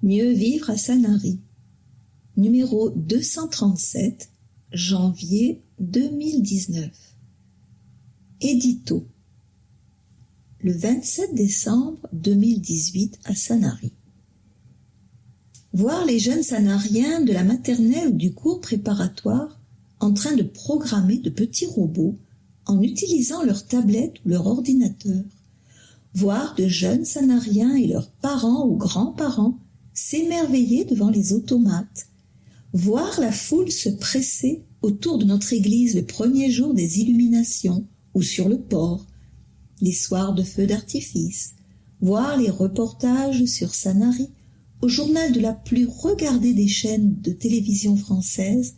Mieux vivre à Sanary. Numéro 237, janvier 2019. Édito. Le 27 décembre 2018 à Sanary. Voir les jeunes sanariens de la maternelle ou du cours préparatoire en train de programmer de petits robots en utilisant leur tablette ou leur ordinateur. Voir de jeunes sanariens et leurs parents ou grands-parents s'émerveiller devant les automates. Voir la foule se presser autour de notre église le premier jour des illuminations ou sur le port, les soirs de feux d'artifice. Voir les reportages sur Sanary au journal de la plus regardée des chaînes de télévision françaises.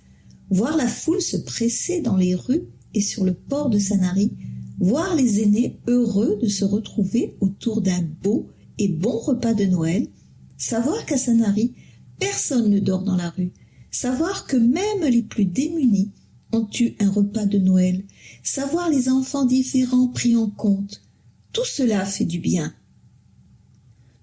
Voir la foule se presser dans les rues et sur le port de Sanary. Voir les aînés heureux de se retrouver autour d'un beau et bon repas de Noël. Savoir qu'à Sanary, personne ne dort dans la rue. Savoir que même les plus démunis ont eu un repas de Noël. Savoir les enfants différents pris en compte. Tout cela fait du bien.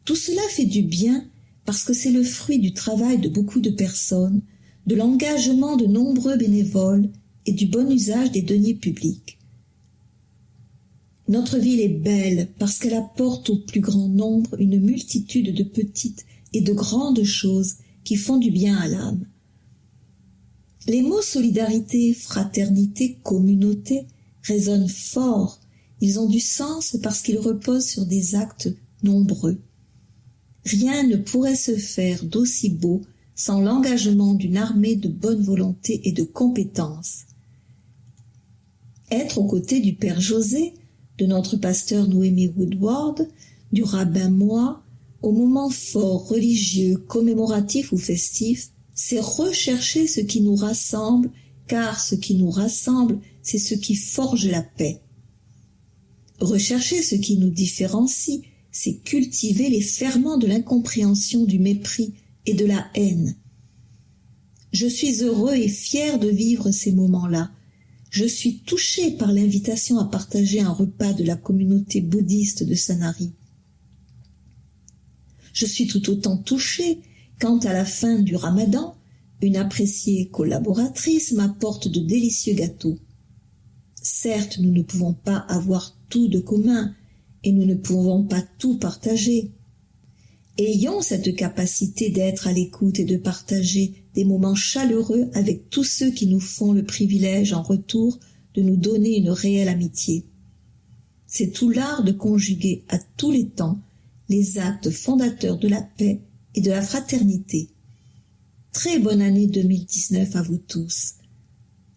Tout cela fait du bien parce que c'est le fruit du travail de beaucoup de personnes, de l'engagement de nombreux bénévoles et du bon usage des deniers publics. Notre ville est belle parce qu'elle apporte au plus grand nombre une multitude de petites et de grandes choses qui font du bien à l'âme. Les mots solidarité, fraternité, communauté résonnent fort. Ils ont du sens parce qu'ils reposent sur des actes nombreux. Rien ne pourrait se faire d'aussi beau sans l'engagement d'une armée de bonne volonté et de compétences. Être aux côtés du Père José, de notre pasteur Noémie Woodward, du rabbin Moa, au moment fort, religieux, commémoratif ou festif, c'est rechercher ce qui nous rassemble, car ce qui nous rassemble, c'est ce qui forge la paix. Rechercher ce qui nous différencie, c'est cultiver les ferments de l'incompréhension, du mépris et de la haine. Je suis heureux et fier de vivre ces moments-là. Je suis touché par l'invitation à partager un repas de la communauté bouddhiste de Sanary. Je suis tout autant touché quand, à la fin du Ramadan, une appréciée collaboratrice m'apporte de délicieux gâteaux. Certes, nous ne pouvons pas avoir tout de commun et nous ne pouvons pas tout partager. Ayons cette capacité d'être à l'écoute et de partager des moments chaleureux avec tous ceux qui nous font le privilège en retour de nous donner une réelle amitié. C'est tout l'art de conjuguer à tous les temps les actes fondateurs de la paix et de la fraternité. Très bonne année 2019 à vous tous.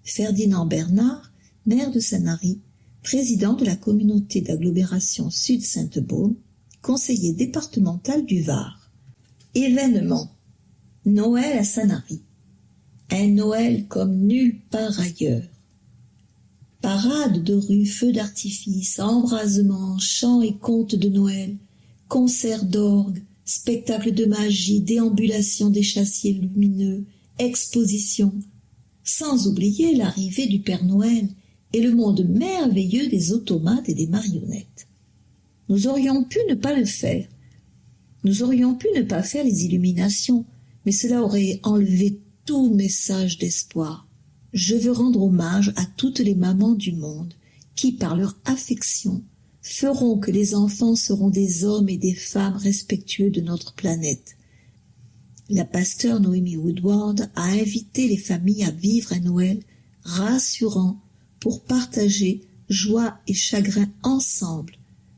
Ferdinand Bernard, maire de Sanary, président de la communauté d'agglomération Sud-Sainte-Baume, conseiller départemental du Var. Événement. Noël à Sanary. Un Noël comme nulle part ailleurs. Parade de rue, feux d'artifice, embrasements, chants et contes de Noël, concerts d'orgue, spectacles de magie, déambulations d'échassiers lumineux, expositions, sans oublier l'arrivée du Père Noël et le monde merveilleux des automates et des marionnettes. Nous aurions pu ne pas le faire. Nous aurions pu ne pas faire les illuminations, mais cela aurait enlevé tout message d'espoir. Je veux rendre hommage à toutes les mamans du monde qui, par leur affection, feront que les enfants seront des hommes et des femmes respectueux de notre planète. La pasteure Noémie Woodward a invité les familles à vivre un Noël rassurant pour partager joie et chagrin ensemble.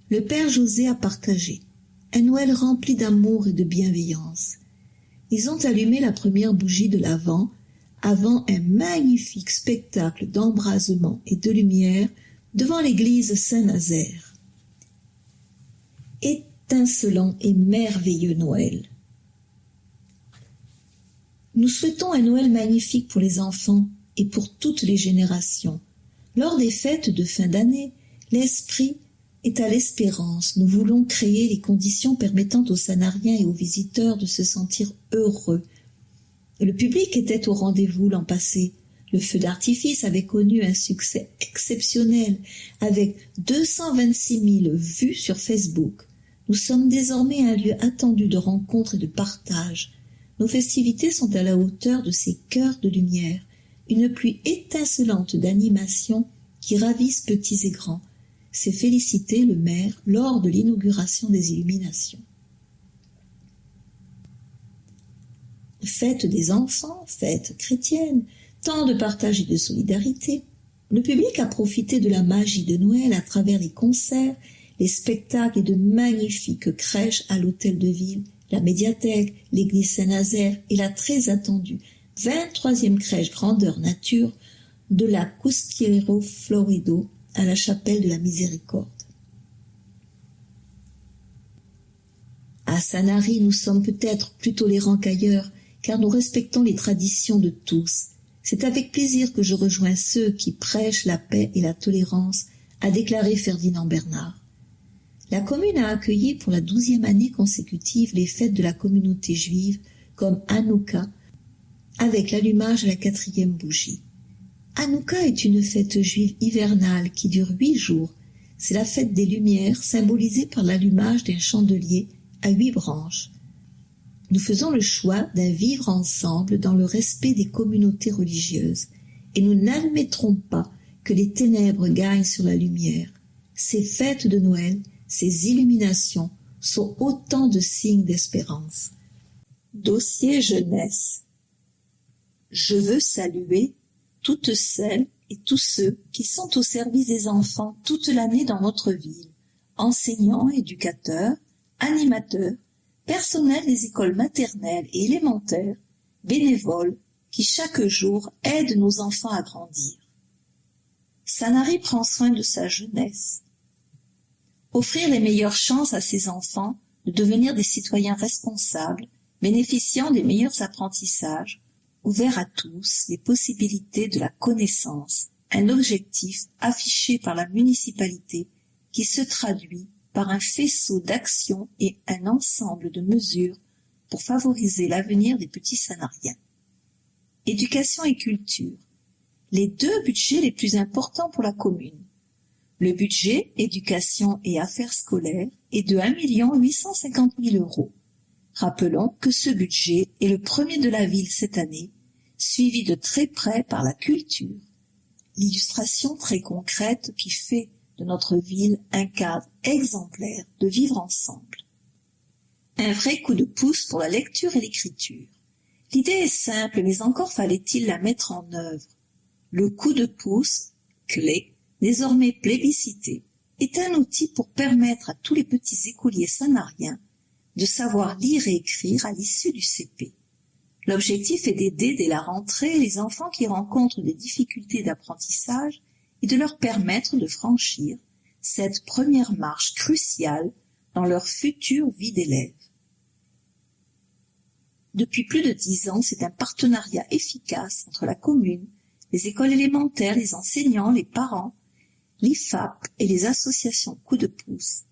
Le Père José a partagé un Noël rempli d'amour et de bienveillance. Ils ont allumé la première bougie de l'Avent avant un magnifique spectacle d'embrasement et de lumière devant l'église Saint-Nazaire. Étincelant et merveilleux Noël. Nous souhaitons un Noël magnifique pour les enfants et pour toutes les générations. Lors des fêtes de fin d'année, l'esprit est à l'espérance. Nous voulons créer les conditions permettant aux Sanariens et aux visiteurs de se sentir heureux. Le public était au rendez-vous l'an passé. Le feu d'artifice avait connu un succès exceptionnel avec 226 000 vues sur Facebook, Nous sommes désormais un lieu attendu de rencontre et de partage. Nos festivités sont à la hauteur de ces cœurs de lumière, une pluie étincelante d'animation qui ravissent petits et grands. C'est féliciter le maire lors de l'inauguration des illuminations. Fête des enfants, fête chrétienne, temps de partage et de solidarité. Le public a profité de la magie de Noël à travers les concerts, les spectacles et de magnifiques crèches à l'hôtel de ville, la médiathèque, l'église Saint-Nazaire et la très attendue 23e crèche grandeur nature de la Custiero Florido à la chapelle de la Miséricorde. À Sanary, nous sommes peut-être plus tolérants qu'ailleurs, car nous respectons les traditions de tous. C'est avec plaisir que je rejoins ceux qui prêchent la paix et la tolérance, a déclaré Ferdinand Bernard. La commune a accueilli pour la 12e année consécutive les fêtes de la communauté juive comme Hanouka, avec l'allumage de la 4e bougie. Hanouka est une fête juive hivernale qui dure 8 jours. C'est la fête des Lumières symbolisée par l'allumage d'un chandelier à 8 branches. Nous faisons le choix d'un vivre ensemble dans le respect des communautés religieuses et nous n'admettrons pas que les ténèbres gagnent sur la lumière. Ces fêtes de Noël, ces illuminations sont autant de signes d'espérance. Dossier jeunesse. Je veux saluer toutes celles et tous ceux qui sont au service des enfants toute l'année dans notre ville, enseignants, éducateurs, animateurs, personnel des écoles maternelles et élémentaires, bénévoles, qui chaque jour aident nos enfants à grandir. Sanary prend soin de sa jeunesse. Offrir les meilleures chances à ses enfants de devenir des citoyens responsables, bénéficiant des meilleurs apprentissages, ouverts à tous les possibilités de la connaissance, un objectif affiché par la municipalité qui se traduit par un faisceau d'actions et un ensemble de mesures pour favoriser l'avenir des petits Sanariens. Éducation et culture, les 2 budgets les plus importants pour la commune. Le budget éducation et affaires scolaires est de 1 850 000 €. Rappelons que ce budget est le premier de la ville cette année, suivi de très près par la culture. L'illustration très concrète qui fait de notre ville un cadre exemplaire de vivre ensemble. Un vrai coup de pouce pour la lecture et l'écriture. L'idée est simple, mais encore fallait-il la mettre en œuvre. Le coup de pouce, clé, désormais plébiscité, est un outil pour permettre à tous les petits écoliers sanariens de savoir lire et écrire à l'issue du CP. L'objectif est d'aider dès la rentrée les enfants qui rencontrent des difficultés d'apprentissage et de leur permettre de franchir cette première marche cruciale dans leur future vie d'élève. Depuis plus de 10 ans, c'est un partenariat efficace entre la commune, les écoles élémentaires, les enseignants, les parents, l'IFAP et les associations Coup de pouce.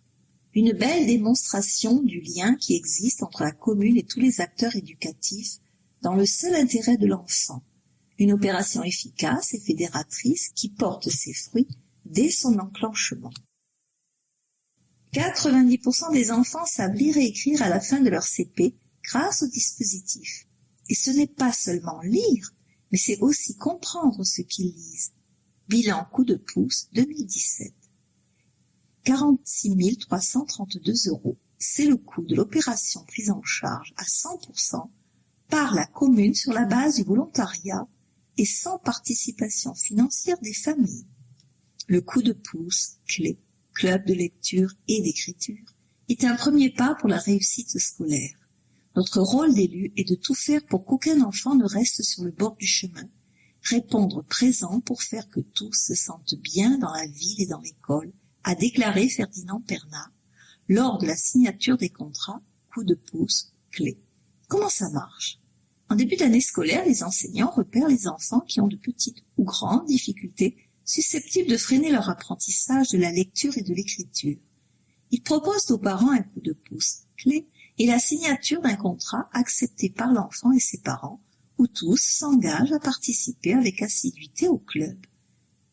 Une belle démonstration du lien qui existe entre la commune et tous les acteurs éducatifs dans le seul intérêt de l'enfant. Une opération efficace et fédératrice qui porte ses fruits dès son enclenchement. 90% des enfants savent lire et écrire à la fin de leur CP grâce au dispositif. Et ce n'est pas seulement lire, mais c'est aussi comprendre ce qu'ils lisent. Bilan coup de pouce 2017. 46 332 €. C'est le coût de l'opération prise en charge à 100% par la commune sur la base du volontariat et sans participation financière des familles. Le coup de pouce, clé, club de lecture et d'écriture, est un premier pas pour la réussite scolaire. Notre rôle d'élu est de tout faire pour qu'aucun enfant ne reste sur le bord du chemin, répondre présent pour faire que tous se sentent bien dans la ville et dans l'école, a déclaré Ferdinand Bernard lors de la signature des contrats coup de pouce, clé. Comment ça marche? En début d'année scolaire, les enseignants repèrent les enfants qui ont de petites ou grandes difficultés susceptibles de freiner leur apprentissage de la lecture et de l'écriture. Ils proposent aux parents un coup de pouce, clé, et la signature d'un contrat accepté par l'enfant et ses parents, où tous s'engagent à participer avec assiduité au club.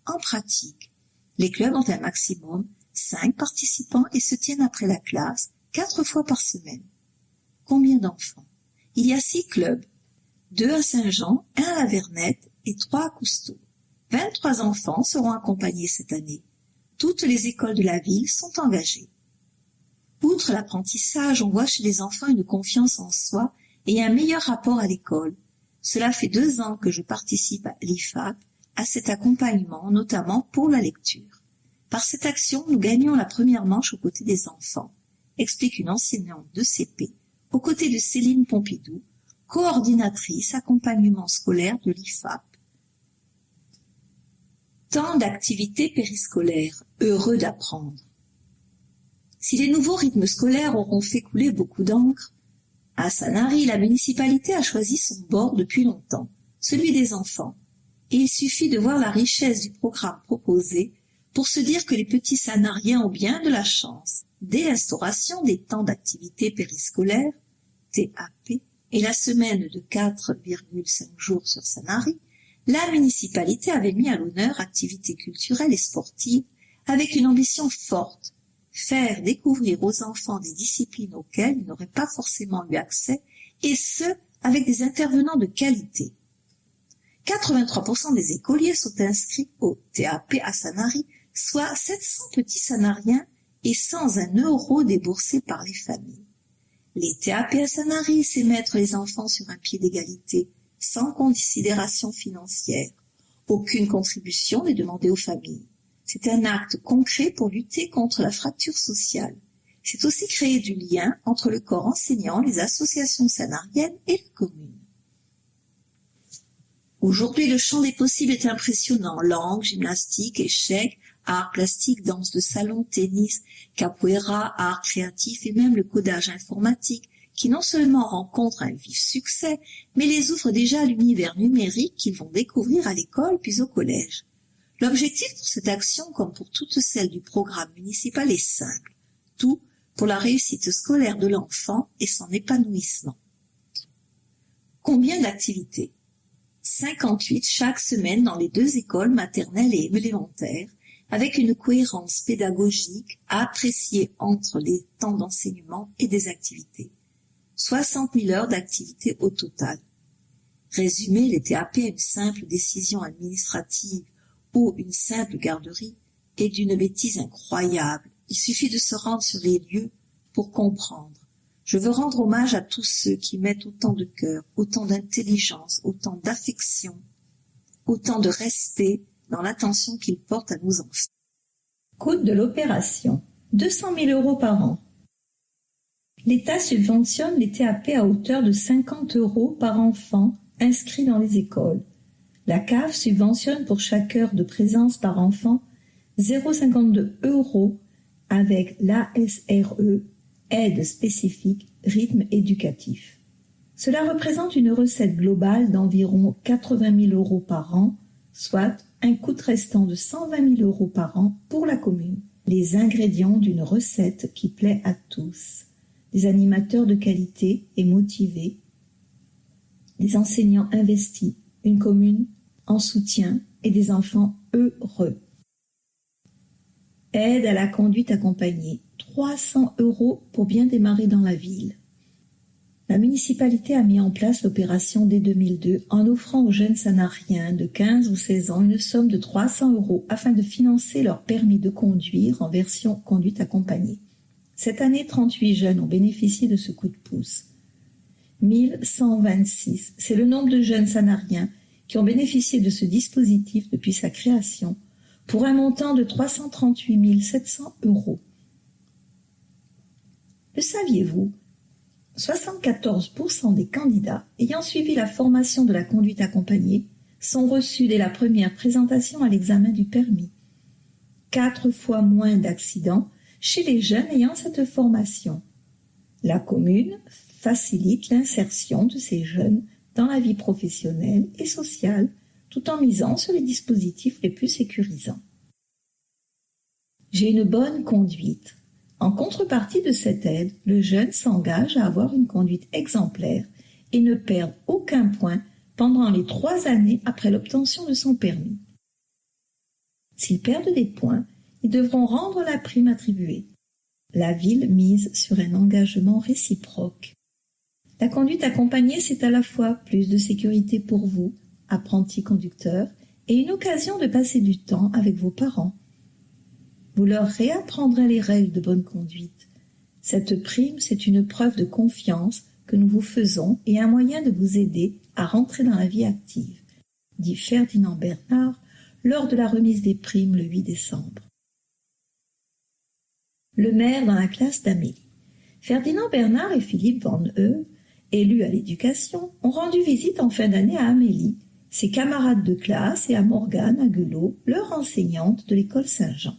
En pratique, les clubs ont un maximum 5 participants et se tiennent après la classe 4 fois par semaine. Combien d'enfants? Il y a 6 clubs, 2 à Saint-Jean, 1 à la Vernette et 3 à Cousteau. 23 enfants seront accompagnés cette année. Toutes les écoles de la ville sont engagées. Outre l'apprentissage, on voit chez les enfants une confiance en soi et un meilleur rapport à l'école. Cela fait 2 ans que je participe à l'IFAP, à cet accompagnement, notamment pour la lecture. Par cette action, nous gagnons la première manche aux côtés des enfants, explique une enseignante de CP, aux côtés de Céline Pompidou, coordinatrice accompagnement scolaire de l'IFAP. Temps d'activité périscolaire, heureux d'apprendre. Si les nouveaux rythmes scolaires auront fait couler beaucoup d'encre, à Sanary, la municipalité a choisi son bord depuis longtemps, celui des enfants. Et il suffit de voir la richesse du programme proposé pour se dire que les petits Sanariens ont bien de la chance. Dès l'instauration des temps d'activité périscolaire, TAP, et la semaine de 4,5 jours sur Sanary, la municipalité avait mis à l'honneur activités culturelles et sportives avec une ambition forte, faire découvrir aux enfants des disciplines auxquelles ils n'auraient pas forcément eu accès, et ce, avec des intervenants de qualité. 83% des écoliers sont inscrits au TAP à Sanary, soit 700 petits Sanariens et sans un euro déboursé par les familles. Les TAP à Sanary, c'est mettre les enfants sur un pied d'égalité, sans considération financière. Aucune contribution n'est demandée aux familles. C'est un acte concret pour lutter contre la fracture sociale. C'est aussi créer du lien entre le corps enseignant, les associations sanariennes et la commune. Aujourd'hui, le champ des possibles est impressionnant. Langue, gymnastique, échecs, arts plastiques, danse de salon, tennis, capoeira, arts créatifs et même le codage informatique qui non seulement rencontre un vif succès, mais les ouvre déjà à l'univers numérique qu'ils vont découvrir à l'école puis au collège. L'objectif pour cette action, comme pour toutes celles du programme municipal, est simple. Tout pour la réussite scolaire de l'enfant et son épanouissement. Combien d'activités? 58 chaque semaine dans les 2 écoles maternelles et élémentaires, avec une cohérence pédagogique à apprécier entre les temps d'enseignement et des activités. 60 000 heures d'activité au total. Résumer les TAP à une simple décision administrative ou une simple garderie est d'une bêtise incroyable. Il suffit de se rendre sur les lieux pour comprendre. Je veux rendre hommage à tous ceux qui mettent autant de cœur, autant d'intelligence, autant d'affection, autant de respect dans l'attention qu'ils portent à nos enfants. Coût de l'opération, 200 000 € par an. L'État subventionne les TAP à hauteur de 50 € par enfant inscrit dans les écoles. La CAF subventionne pour chaque heure de présence par enfant 0,52 € avec l'ASRE, aide spécifique, rythme éducatif. Cela représente une recette globale d'environ 80 000 € par an, soit un coût restant de 120 000 € par an pour la commune. Les ingrédients d'une recette qui plaît à tous. Des animateurs de qualité et motivés, des enseignants investis, une commune en soutien et des enfants heureux. Aide à la conduite accompagnée, 300 € pour bien démarrer dans la ville. La municipalité a mis en place l'opération dès 2002 en offrant aux jeunes sanariens de 15 ou 16 ans une somme de 300 € afin de financer leur permis de conduire en version conduite accompagnée. Cette année, 38 jeunes ont bénéficié de ce coup de pouce. 1126, c'est le nombre de jeunes sanariens qui ont bénéficié de ce dispositif depuis sa création pour un montant de 338 700 €. Le saviez-vous? 74% des candidats ayant suivi la formation de la conduite accompagnée sont reçus dès la première présentation à l'examen du permis. 4 fois moins d'accidents chez les jeunes ayant cette formation. La commune facilite l'insertion de ces jeunes dans la vie professionnelle et sociale tout en misant sur les dispositifs les plus sécurisants. J'ai une bonne conduite. En contrepartie de cette aide, le jeune s'engage à avoir une conduite exemplaire et ne perd aucun point pendant les 3 années après l'obtention de son permis. S'ils perdent des points, ils devront rendre la prime attribuée. La ville mise sur un engagement réciproque. La conduite accompagnée, c'est à la fois plus de sécurité pour vous, apprenti conducteur, et une occasion de passer du temps avec vos parents. Vous leur réapprendrez les règles de bonne conduite. Cette prime, c'est une preuve de confiance que nous vous faisons et un moyen de vous aider à rentrer dans la vie active, dit Ferdinand Bernard lors de la remise des primes le 8 décembre. Le maire dans la classe d'Amélie. Ferdinand Bernard et Philippe Van Heu, élus à l'éducation, ont rendu visite en fin d'année à Amélie, ses camarades de classe, et à Morgane Aguelot, leur enseignante de l'école Saint-Jean.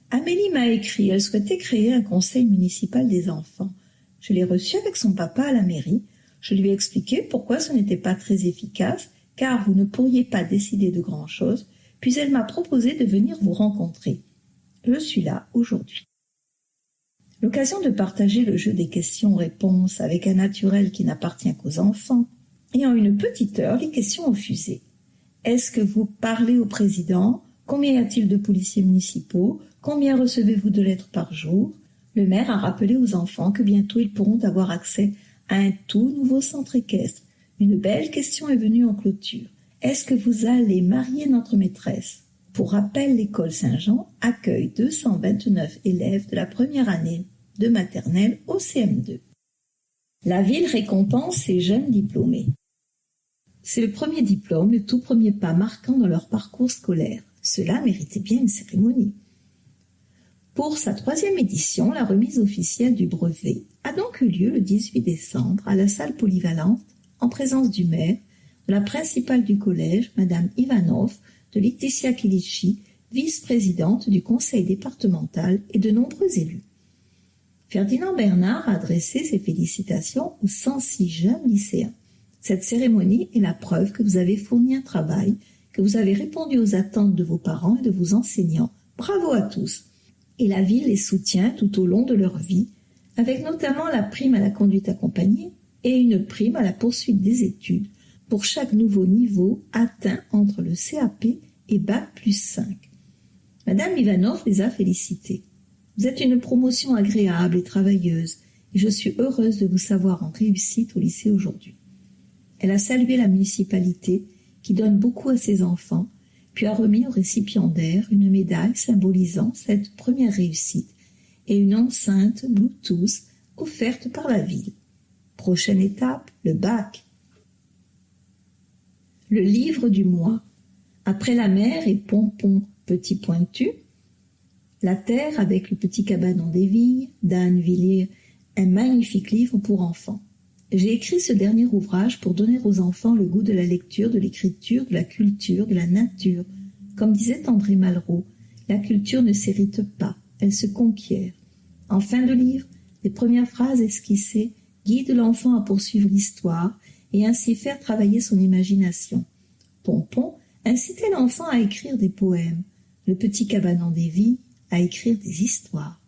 Amélie m'a écrit, elle souhaitait créer un conseil municipal des enfants. Je l'ai reçue avec son papa à la mairie. Je lui ai expliqué pourquoi ce n'était pas très efficace, car vous ne pourriez pas décider de grand-chose, puis elle m'a proposé de venir vous rencontrer. Je suis là aujourd'hui. L'occasion de partager le jeu des questions-réponses avec un naturel qui n'appartient qu'aux enfants, et en une petite heure, les questions ont fusé. Est-ce que vous parlez au président? Combien y a-t-il de policiers municipaux? Combien recevez-vous de lettres par jour? Le maire a rappelé aux enfants que bientôt ils pourront avoir accès à un tout nouveau centre équestre. Une belle question est venue en clôture. Est-ce que vous allez marier notre maîtresse? Pour rappel, l'école Saint-Jean accueille 229 élèves de la première année de maternelle au CM2. La ville récompense ses jeunes diplômés. C'est le premier diplôme, le tout premier pas marquant dans leur parcours scolaire. Cela méritait bien une cérémonie. Pour sa 3e édition, la remise officielle du brevet a donc eu lieu le 18 décembre à la salle polyvalente en présence du maire, de la principale du collège, Madame Ivanov, de Laetitia Kilichi, vice-présidente du conseil départemental, et de nombreux élus. Ferdinand Bernard a adressé ses félicitations aux 106 jeunes lycéens. Cette cérémonie est la preuve que vous avez fourni un travail, que vous avez répondu aux attentes de vos parents et de vos enseignants. Bravo à tous! Et la ville les soutient tout au long de leur vie, avec notamment la prime à la conduite accompagnée et une prime à la poursuite des études pour chaque nouveau niveau atteint entre le CAP et Bac+5. Madame Ivanov les a félicités. Vous êtes une promotion agréable et travailleuse, et je suis heureuse de vous savoir en réussite au lycée aujourd'hui. Elle a salué la municipalité qui donne beaucoup à ses enfants, puis a remis au récipiendaire une médaille symbolisant cette première réussite et une enceinte Bluetooth offerte par la ville. Prochaine étape, le bac. Le livre du mois. Après la mer et Pompon petit pointu, La terre avec le petit cabanon des vignes, d'Anne Villiers, un magnifique livre pour enfants. J'ai écrit ce dernier ouvrage pour donner aux enfants le goût de la lecture, de l'écriture, de la culture, de la nature. Comme disait André Malraux, la culture ne s'hérite pas, elle se conquiert. En fin de livre, les premières phrases esquissées guident l'enfant à poursuivre l'histoire et ainsi faire travailler son imagination. Pompon incitait l'enfant à écrire des poèmes, le petit cabanon des vignes à écrire des histoires.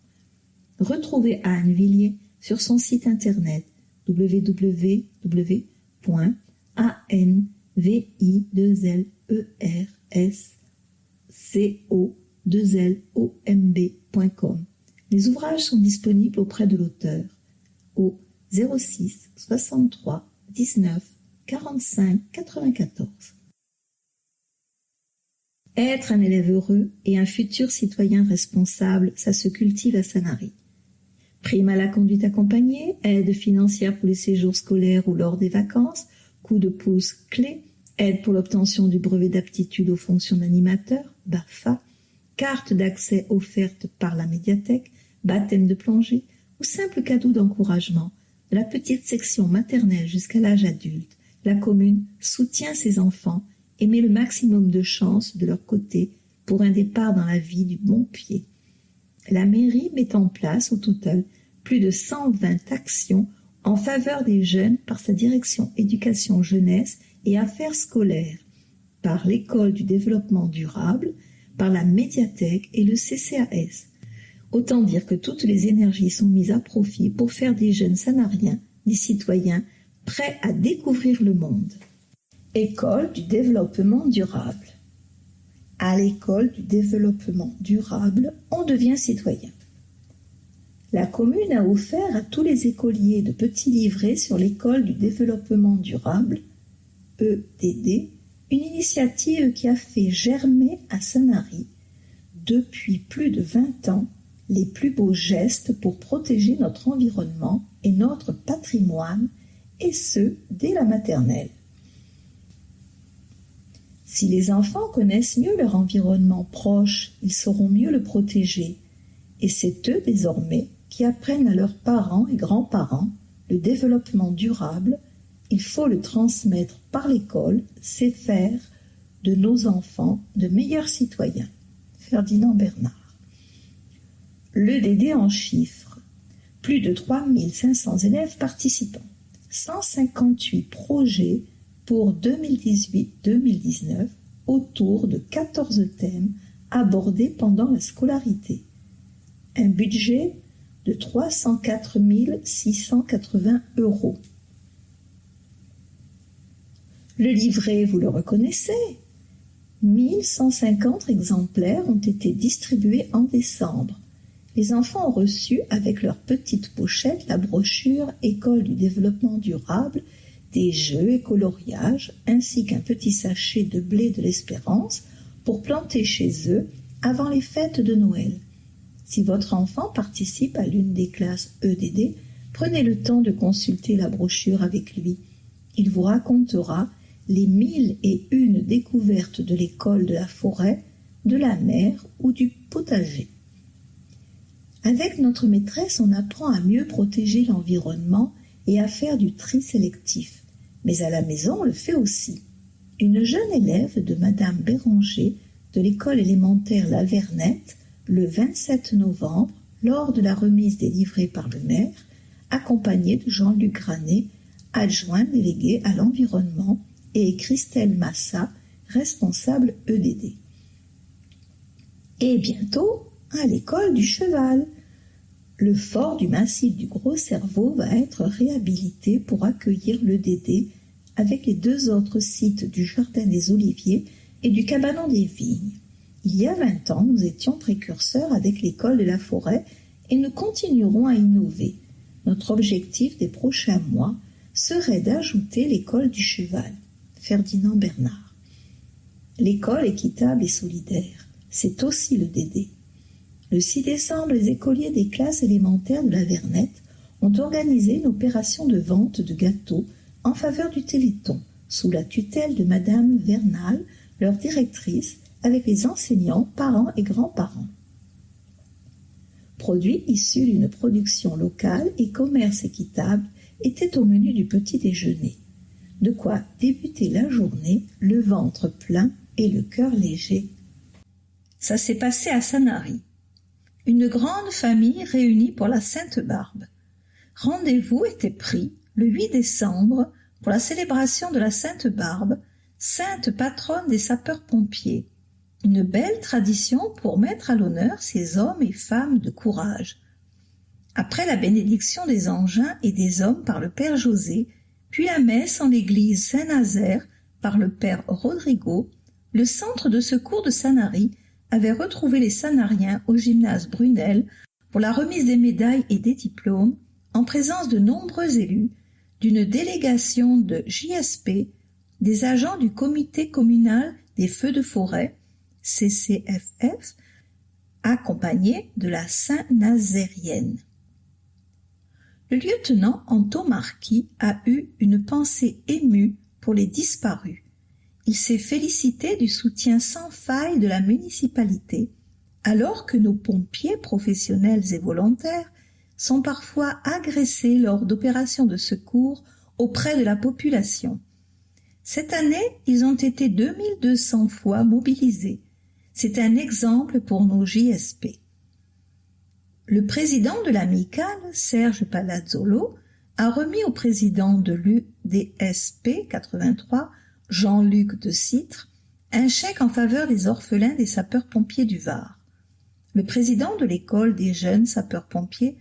Retrouvez Anne Villiers sur son site internet www.anviliersco2lomb.com. Les ouvrages sont disponibles auprès de l'auteur au 06 63 19 45 94. Être un élève heureux et un futur citoyen responsable, ça se cultive à Sanary. Prime à la conduite accompagnée, aide financière pour les séjours scolaires ou lors des vacances, coup de pouce clé, aide pour l'obtention du brevet d'aptitude aux fonctions d'animateur, BAFA, carte d'accès offerte par la médiathèque, baptême de plongée ou simple cadeau d'encouragement. De la petite section maternelle jusqu'à l'âge adulte, la commune soutient ses enfants et met le maximum de chances de leur côté pour un départ dans la vie du bon pied. La mairie met en place au total plus de 120 actions en faveur des jeunes par sa direction éducation jeunesse et affaires scolaires, par l'école du développement durable, par la médiathèque et le CCAS. Autant dire que toutes les énergies sont mises à profit pour faire des jeunes sanariens des citoyens prêts à découvrir le monde. École du développement durable. À l'école du développement durable, on devient citoyen. La commune a offert à tous les écoliers de petits livrets sur l'école du développement durable, EDD, une initiative qui a fait germer à Sanary, depuis plus de 20 ans, les plus beaux gestes pour protéger notre environnement et notre patrimoine, et ce, dès la maternelle. Si les enfants connaissent mieux leur environnement proche, ils sauront mieux le protéger, et c'est eux désormais qui apprennent à leurs parents et grands-parents le développement durable. Il faut le transmettre par l'école, c'est faire de nos enfants de meilleurs citoyens. Ferdinand Bernard. L'EDD en chiffres. Plus de 3500 élèves participants. 158 projets pour 2018-2019 autour de 14 thèmes abordés pendant la scolarité. Un budget de 304 680 €. Le livret, vous le reconnaissez, 1150 exemplaires ont été distribués en décembre. Les enfants ont reçu avec leur petite pochette la brochure École du développement durable, des jeux et coloriages, ainsi qu'un petit sachet de blé de l'espérance pour planter chez eux avant les fêtes de Noël. Si votre enfant participe à l'une des classes EDD, prenez le temps de consulter la brochure avec lui. Il vous racontera les 1001 découvertes de l'école de la forêt, de la mer ou du potager. Avec notre maîtresse, on apprend à mieux protéger l'environnement et à faire du tri sélectif. Mais à la maison, on le fait aussi. Une jeune élève de Madame Béranger de l'école élémentaire La Vernette, le 27 novembre, lors de la remise des livrets par le maire, accompagnée de Jean-Luc Granet, adjoint délégué à l'environnement, et Christelle Massa, responsable EDD. Et bientôt, à l'école du cheval. Le fort du massif du Gros Cerveau va être réhabilité pour accueillir l'EDD avec les 2 autres sites du Jardin des Oliviers et du Cabanon des Vignes. Il y a 20 ans, nous étions précurseurs avec l'école de la forêt et nous continuerons à innover. Notre objectif des prochains mois serait d'ajouter l'école du cheval. Ferdinand Bernard. L'école équitable et solidaire, c'est aussi l'EDD. Le 6 décembre, les écoliers des classes élémentaires de la Vernette ont organisé une opération de vente de gâteaux en faveur du Téléthon, sous la tutelle de Madame Vernal, leur directrice, avec les enseignants, parents et grands-parents. Produits issus d'une production locale et commerce équitable étaient au menu du petit déjeuner. De quoi débuter la journée, le ventre plein et le cœur léger. Ça s'est passé à Sanary. Une grande famille réunie pour la Sainte-Barbe. Rendez-vous était pris le 8 décembre pour la célébration de la Sainte-Barbe, sainte patronne des sapeurs-pompiers. Une belle tradition pour mettre à l'honneur ces hommes et femmes de courage. Après la bénédiction des engins et des hommes par le père José, puis la messe en l'église Saint-Nazaire par le père Rodrigo, le centre de secours de Sanary avait retrouvé les Sanariens au gymnase Brunel pour la remise des médailles et des diplômes en présence de nombreux élus, d'une délégation de JSP, des agents du comité communal des feux de forêt, CCFF, accompagnés de la Saint-Nazérienne. Le lieutenant Anto Marquis a eu une pensée émue pour les disparus. Il s'est félicité du soutien sans faille de la municipalité, alors que nos pompiers professionnels et volontaires sont parfois agressés lors d'opérations de secours auprès de la population. Cette année, ils ont été 2200 fois mobilisés. C'est un exemple pour nos JSP. Le président de l'amicale, Serge Palazzolo, a remis au président de l'UDSP 83, Jean-Luc de Citre, un chèque en faveur des orphelins des sapeurs-pompiers du Var. Le président de l'école des jeunes sapeurs-pompiers,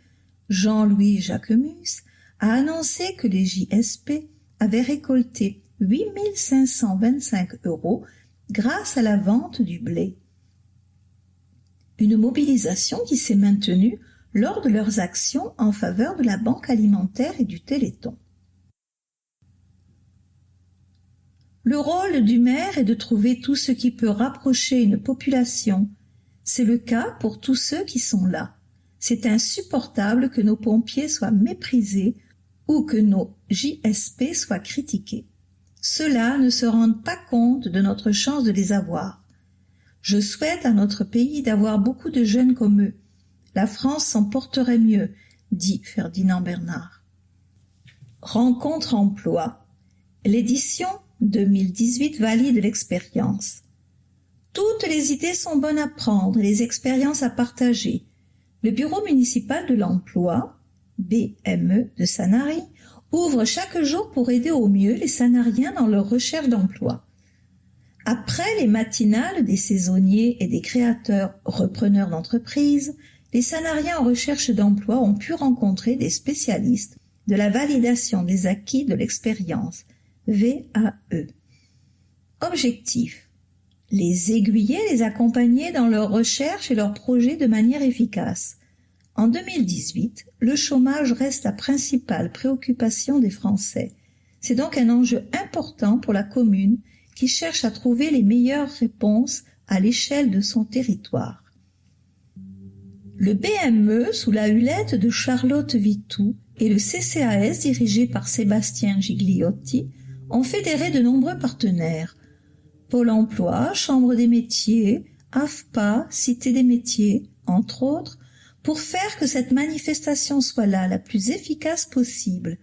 Jean-Louis Jacquemus, a annoncé que les JSP avaient récolté 8 525 € grâce à la vente du blé. Une mobilisation qui s'est maintenue lors de leurs actions en faveur de la Banque alimentaire et du Téléthon. Le rôle du maire est de trouver tout ce qui peut rapprocher une population. C'est le cas pour tous ceux qui sont là. C'est insupportable que nos pompiers soient méprisés ou que nos JSP soient critiqués. Ceux-là ne se rendent pas compte de notre chance de les avoir. Je souhaite à notre pays d'avoir beaucoup de jeunes comme eux. La France s'en porterait mieux, dit Ferdinand Bernard. Rencontre emploi. L'édition 2018 valide l'expérience. Toutes les idées sont bonnes à prendre et les expériences à partager. Le Bureau municipal de l'emploi, BME de Sanary, ouvre chaque jour pour aider au mieux les Sanariens dans leur recherche d'emploi. Après les matinales des saisonniers et des créateurs repreneurs d'entreprises, les Sanariens en recherche d'emploi ont pu rencontrer des spécialistes de la validation des acquis de l'expérience, VAE. Objectif: les aiguiller, les accompagner dans leurs recherches et leurs projets de manière efficace. En 2018, le chômage reste la principale préoccupation des Français. C'est donc un enjeu important pour la commune qui cherche à trouver les meilleures réponses à l'échelle de son territoire. Le BME, sous la hullette de Charlotte Vitou, et le CCAS, dirigé par Sébastien Gigliotti, ont fédéré de nombreux partenaires. Pôle emploi, Chambre des métiers, AFPA, Cité des métiers, entre autres, pour faire que cette manifestation soit la plus efficace possible.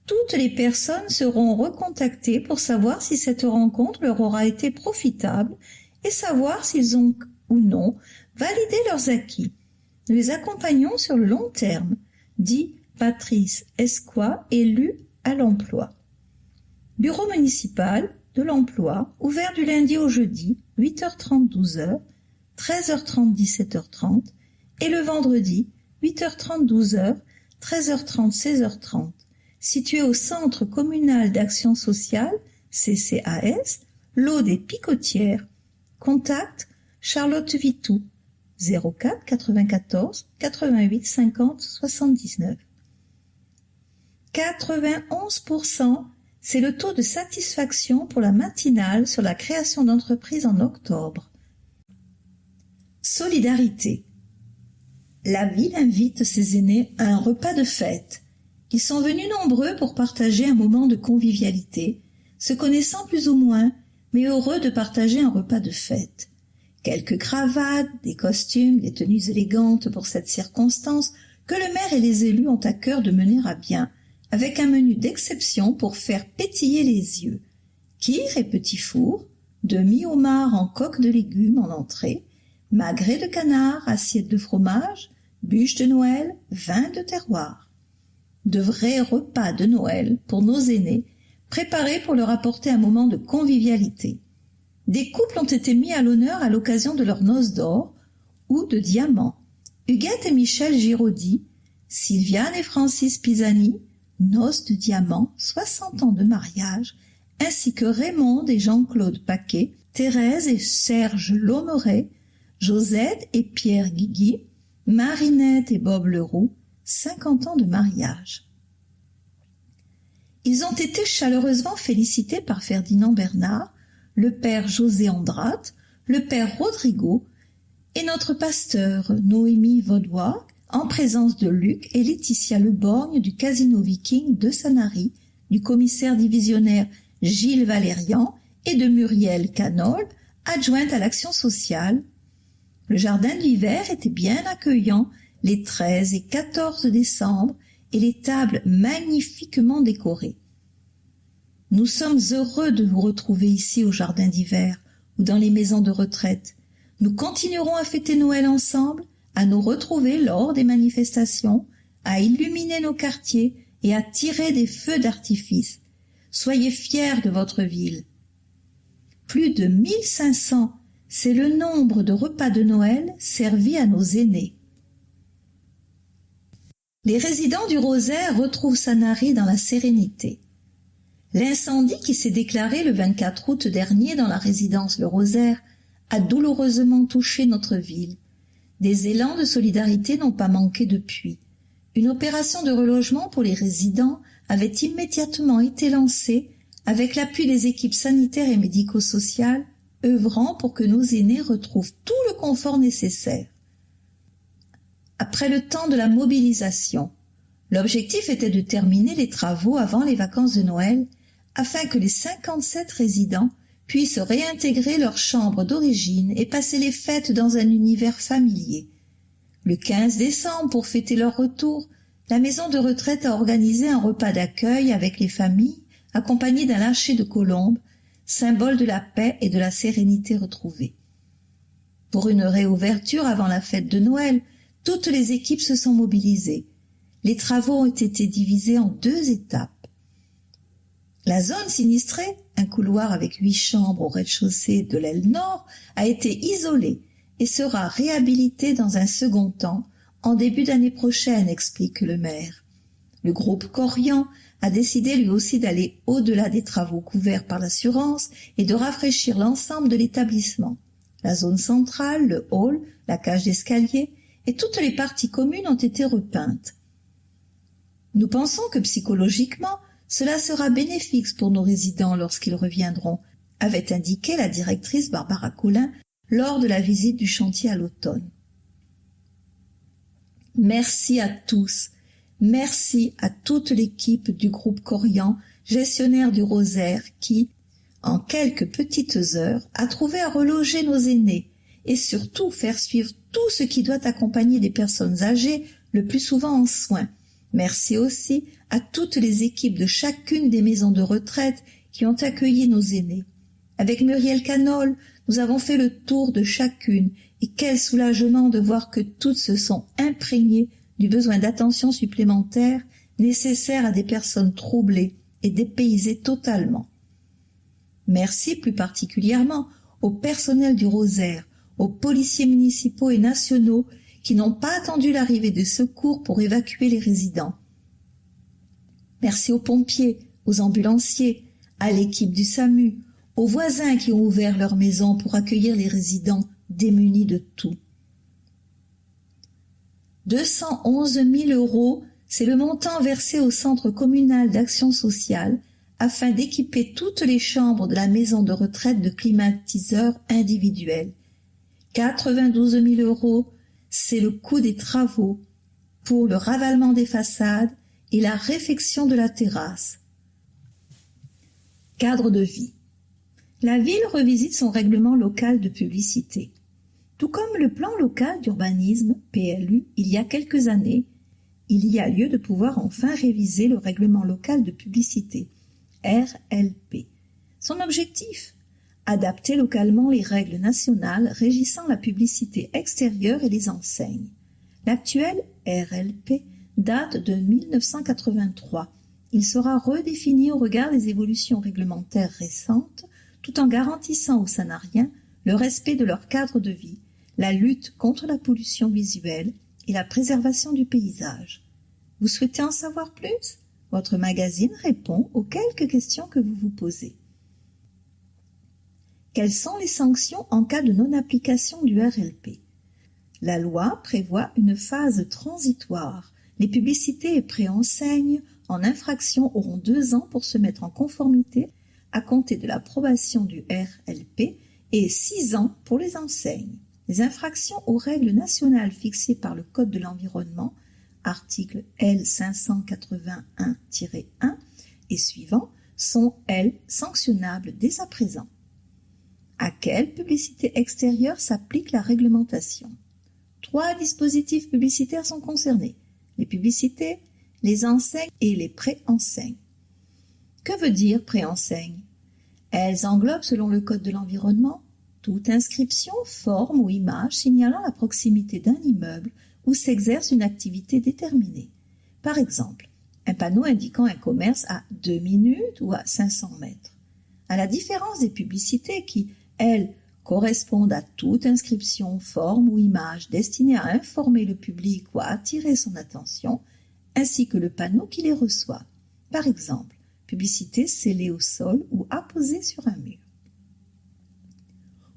Toutes les personnes seront recontactées pour savoir si cette rencontre leur aura été profitable et savoir s'ils ont ou non validé leurs acquis. Nous les accompagnons sur le long terme, dit Patrice Escois, élu à l'emploi. Bureau municipal de l'emploi, ouvert du lundi au jeudi, 8h30, 12h, 13h30, 17h30, et le vendredi, 8h30, 12h, 13h30, 16h30, situé au Centre communal d'action sociale, CCAS, Lot des Picotières. Contact Charlotte Vitou, 04 94 88 50 79. 91%, c'est le taux de satisfaction pour la matinale sur la création d'entreprises en octobre. Solidarité. La ville invite ses aînés à un repas de fête. Ils sont venus nombreux pour partager un moment de convivialité, se connaissant plus ou moins, mais heureux de partager un repas de fête. Quelques cravates, des costumes, des tenues élégantes pour cette circonstance que le maire et les élus ont à cœur de mener à bien, avec un menu d'exception pour faire pétiller les yeux. Kir et petit four, demi-homard en coque de légumes en entrée, magret de canard, assiette de fromage, bûche de Noël, vin de terroir. De vrais repas de Noël pour nos aînés, préparés pour leur apporter un moment de convivialité. Des couples ont été mis à l'honneur à l'occasion de leurs noces d'or ou de diamants. Huguette et Michel Giraudy, Sylviane et Francis Pisani, noces de diamants, 60 ans de mariage, ainsi que Raymond et Jean-Claude Paquet, Thérèse et Serge Lomeret, Josette et Pierre Guigui, Marinette et Bob Leroux, 50 ans de mariage. Ils ont été chaleureusement félicités par Ferdinand Bernard, le père José Andrade, le père Rodrigo et notre pasteur Noémie Vaudois, en présence de Luc et Laetitia Leborgne du Casino Viking de Sanary, du commissaire divisionnaire Gilles Valérian et de Muriel Canol, adjointe à l'action sociale. Le jardin d'hiver était bien accueillant les 13 et 14 décembre et les tables magnifiquement décorées. Nous sommes heureux de vous retrouver ici au jardin d'hiver ou dans les maisons de retraite. Nous continuerons à fêter Noël ensemble, à nous retrouver lors des manifestations, à illuminer nos quartiers et à tirer des feux d'artifice. Soyez fiers de votre ville. Plus de 1500, c'est le nombre de repas de Noël servis à nos aînés. Les résidents du Rosaire retrouvent Sanary dans la sérénité. L'incendie qui s'est déclaré le 24 août dernier dans la résidence Le Rosaire a douloureusement touché notre ville. Des élans de solidarité n'ont pas manqué depuis. Une opération de relogement pour les résidents avait immédiatement été lancée avec l'appui des équipes sanitaires et médico-sociales, œuvrant pour que nos aînés retrouvent tout le confort nécessaire. Après le temps de la mobilisation, l'objectif était de terminer les travaux avant les vacances de Noël afin que les 57 résidents puissent réintégrer leur chambre d'origine et passer les fêtes dans un univers familier. Le 15 décembre, pour fêter leur retour, la maison de retraite a organisé un repas d'accueil avec les familles, accompagné d'un lâcher de colombes, symbole de la paix et de la sérénité retrouvée. Pour une réouverture avant la fête de Noël, toutes les équipes se sont mobilisées. Les travaux ont été divisés en 2 étapes. La zone sinistrée, un couloir avec 8 chambres au rez-de-chaussée de l'aile nord, a été isolée et sera réhabilitée dans un second temps, en début d'année prochaine, explique le maire. Le groupe Corian a décidé lui aussi d'aller au-delà des travaux couverts par l'assurance et de rafraîchir l'ensemble de l'établissement. La zone centrale, le hall, la cage d'escalier et toutes les parties communes ont été repeintes. Nous pensons que psychologiquement, cela sera bénéfique pour nos résidents lorsqu'ils reviendront, avait indiqué la directrice Barbara Collin lors de la visite du chantier à l'automne. Merci à tous. Merci à toute l'équipe du groupe Corian, gestionnaire du Rosaire, qui, en quelques petites heures, a trouvé à reloger nos aînés et surtout faire suivre tout ce qui doit accompagner des personnes âgées, le plus souvent en soins. Merci aussi à toutes les équipes de chacune des maisons de retraite qui ont accueilli nos aînés. Avec Muriel Canol, nous avons fait le tour de chacune et quel soulagement de voir que toutes se sont imprégnées du besoin d'attention supplémentaire nécessaire à des personnes troublées et dépaysées totalement. Merci plus particulièrement au personnel du Rosaire, aux policiers municipaux et nationaux qui n'ont pas attendu l'arrivée des secours pour évacuer les résidents. Merci aux pompiers, aux ambulanciers, à l'équipe du SAMU, aux voisins qui ont ouvert leur maison pour accueillir les résidents démunis de tout. 211 000 €, c'est le montant versé au Centre communal d'action sociale afin d'équiper toutes les chambres de la maison de retraite de climatiseurs individuels. 92 000 €, c'est le coût des travaux pour le ravalement des façades et la réfection de la terrasse. Cadre de vie. La ville revisite son règlement local de publicité. Tout comme le plan local d'urbanisme, PLU, il y a quelques années, il y a lieu de pouvoir enfin réviser le règlement local de publicité, RLP. Son objectif ? Adapter localement les règles nationales régissant la publicité extérieure et les enseignes. L'actuel RLP date de 1983. Il sera redéfini au regard des évolutions réglementaires récentes, tout en garantissant aux Sanariens le respect de leur cadre de vie, la lutte contre la pollution visuelle et la préservation du paysage. Vous souhaitez en savoir plus ? Votre magazine répond aux quelques questions que vous vous posez. Quelles sont les sanctions en cas de non-application du RLP ? La loi prévoit une phase transitoire. Les publicités et préenseignes en infraction auront 2 ans pour se mettre en conformité à compter de l'approbation du RLP et 6 ans pour les enseignes. Les infractions aux règles nationales fixées par le Code de l'environnement, article L581-1 et suivants, sont, elles, sanctionnables dès à présent. À quelle publicité extérieure s'applique la réglementation ? 3 dispositifs publicitaires sont concernés, les publicités, les enseignes et les préenseignes. Que veut dire préenseigne ? Elles englobent, selon le Code de l'environnement, toute inscription, forme ou image signalant la proximité d'un immeuble où s'exerce une activité déterminée. Par exemple, un panneau indiquant un commerce à 2 minutes ou à 500 mètres. À la différence des publicités qui, elles, correspondent à toute inscription, forme ou image destinée à informer le public ou à attirer son attention, ainsi que le panneau qui les reçoit. Par exemple, publicité scellée au sol ou apposée sur un mur.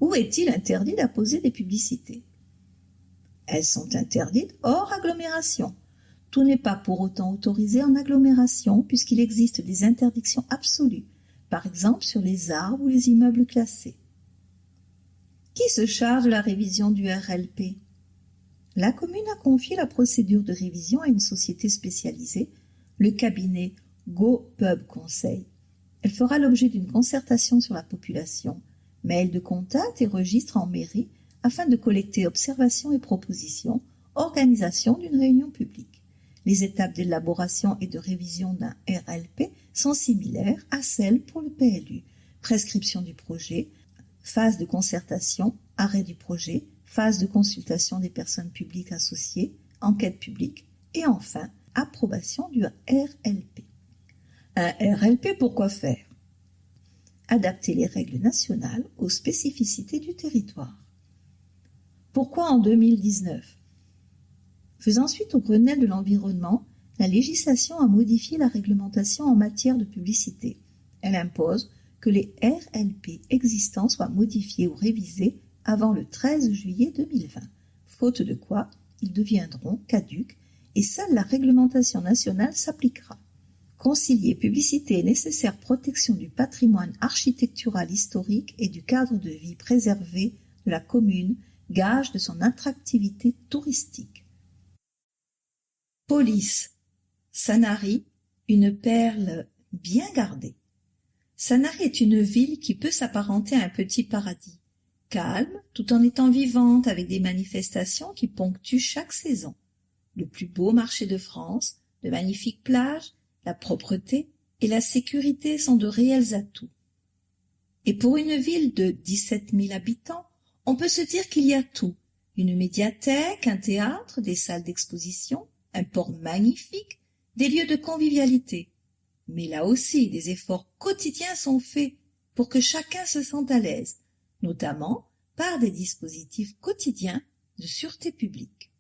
Où est-il interdit d'apposer des publicités ? Elles sont interdites hors agglomération. Tout n'est pas pour autant autorisé en agglomération puisqu'il existe des interdictions absolues, par exemple sur les arbres ou les immeubles classés. Qui se charge de la révision du RLP? La commune a confié la procédure de révision à une société spécialisée, le cabinet Go Pub Conseil. Elle fera l'objet d'une concertation sur la population, mail de contact et registre en mairie afin de collecter observations et propositions, organisation d'une réunion publique. Les étapes d'élaboration et de révision d'un RLP sont similaires à celles pour le PLU. Prescription du projet, phase de concertation, arrêt du projet, phase de consultation des personnes publiques associées, enquête publique et enfin approbation du RLP. Un RLP, pourquoi faire? Adapter les règles nationales aux spécificités du territoire. Pourquoi en 2019? Faisant suite au Grenelle de l'environnement, la législation a modifié la réglementation en matière de publicité. Elle impose que les RLP existants soient modifiés ou révisés avant le 13 juillet 2020, faute de quoi ils deviendront caducs et seule la réglementation nationale s'appliquera. Concilier publicité et nécessaire protection du patrimoine architectural historique et du cadre de vie préservé de la commune, gage de son attractivité touristique. Police. Sanary, une perle bien gardée. Sanary est une ville qui peut s'apparenter à un petit paradis, calme tout en étant vivante avec des manifestations qui ponctuent chaque saison. Le plus beau marché de France, de magnifiques plages, la propreté et la sécurité sont de réels atouts. Et pour une ville de 17 000 habitants, on peut se dire qu'il y a tout. Une médiathèque, un théâtre, des salles d'exposition, un port magnifique, des lieux de convivialité. Mais là aussi, des efforts quotidiens sont faits pour que chacun se sente à l'aise, notamment par des dispositifs quotidiens de sûreté publique.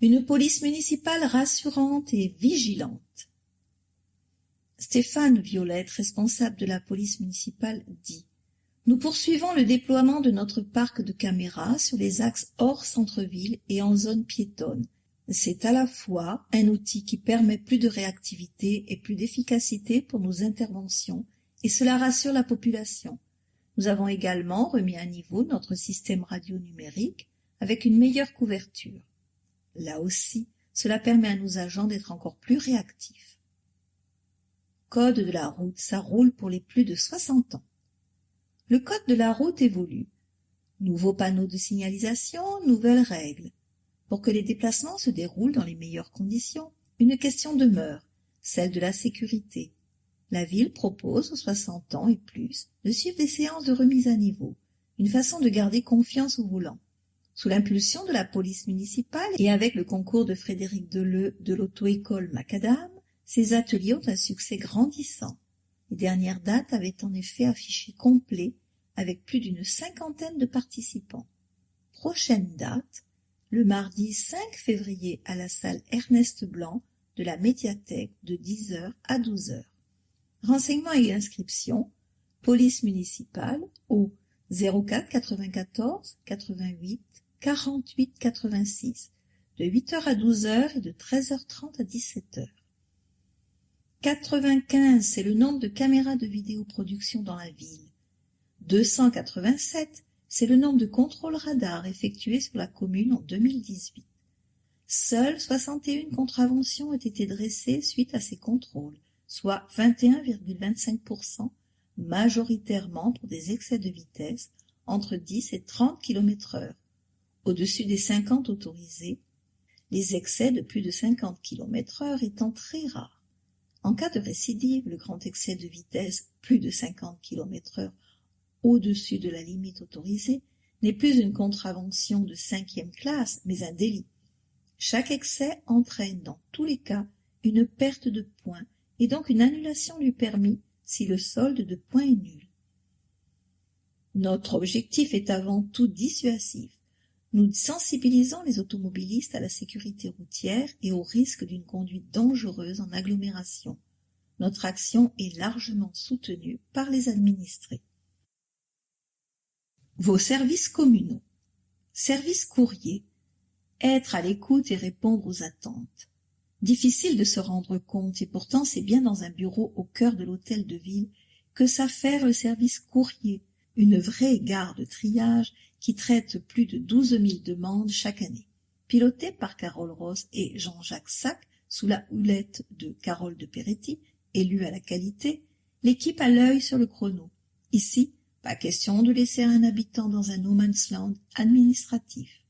Une police municipale rassurante et vigilante. Stéphane Violette, responsable de la police municipale, dit « Nous poursuivons le déploiement de notre parc de caméras sur les axes hors centre-ville et en zone piétonne. C'est à la fois un outil qui permet plus de réactivité et plus d'efficacité pour nos interventions et cela rassure la population. Nous avons également remis à niveau notre système radio numérique avec une meilleure couverture. Là aussi, cela permet à nos agents d'être encore plus réactifs. Code de la route, ça roule pour les plus de 60 ans. Le code de la route évolue. Nouveaux panneaux de signalisation, nouvelles règles. Pour que les déplacements se déroulent dans les meilleures conditions, une question demeure, celle de la sécurité. La ville propose aux 60 ans et plus de suivre des séances de remise à niveau, une façon de garder confiance au volant. Sous l'impulsion de la police municipale et avec le concours de Frédéric Deleu de l'auto-école Macadam, ces ateliers ont un succès grandissant. Les dernières dates avaient en effet affiché complet avec plus d'une 50aine de participants. Prochaine date, le mardi 5 février à la salle Ernest Blanc de la médiathèque de 10h à 12h. Renseignements et inscriptions, police municipale au 04 94 88 48 86 de 8h à 12h et de 13h30 à 17h. 95, c'est le nombre de caméras de vidéoproduction dans la ville. 287, c'est le nombre de contrôles radars effectués sur la commune en 2018. Seules 61 contraventions ont été dressées suite à ces contrôles, soit 21,25%, majoritairement pour des excès de vitesse entre 10 et 30 km/h. Au-dessus des 50 autorisés, les excès de plus de 50 km/h étant très rares. En cas de récidive, le grand excès de vitesse, plus de 50 km/h, au-dessus de la limite autorisée, n'est plus une contravention de 5e classe, mais un délit. Chaque excès entraîne dans tous les cas une perte de points et donc une annulation du permis si le solde de points est nul. Notre objectif est avant tout dissuasif. Nous sensibilisons les automobilistes à la sécurité routière et au risque d'une conduite dangereuse en agglomération. Notre action est largement soutenue par les administrés. Vos services communaux. Service courrier. Être à l'écoute et répondre aux attentes. Difficile de se rendre compte, et pourtant c'est bien dans un bureau au cœur de l'hôtel de ville que s'affaire le service courrier, une vraie gare de triage qui traite plus de 12 000 demandes chaque année. Pilotée par Carole Ross et Jean-Jacques Sac, sous la houlette de Carole de Peretti, élue à la qualité, l'équipe a l'œil sur le chrono. Ici, pas question de laisser un habitant dans un no man's land administratif.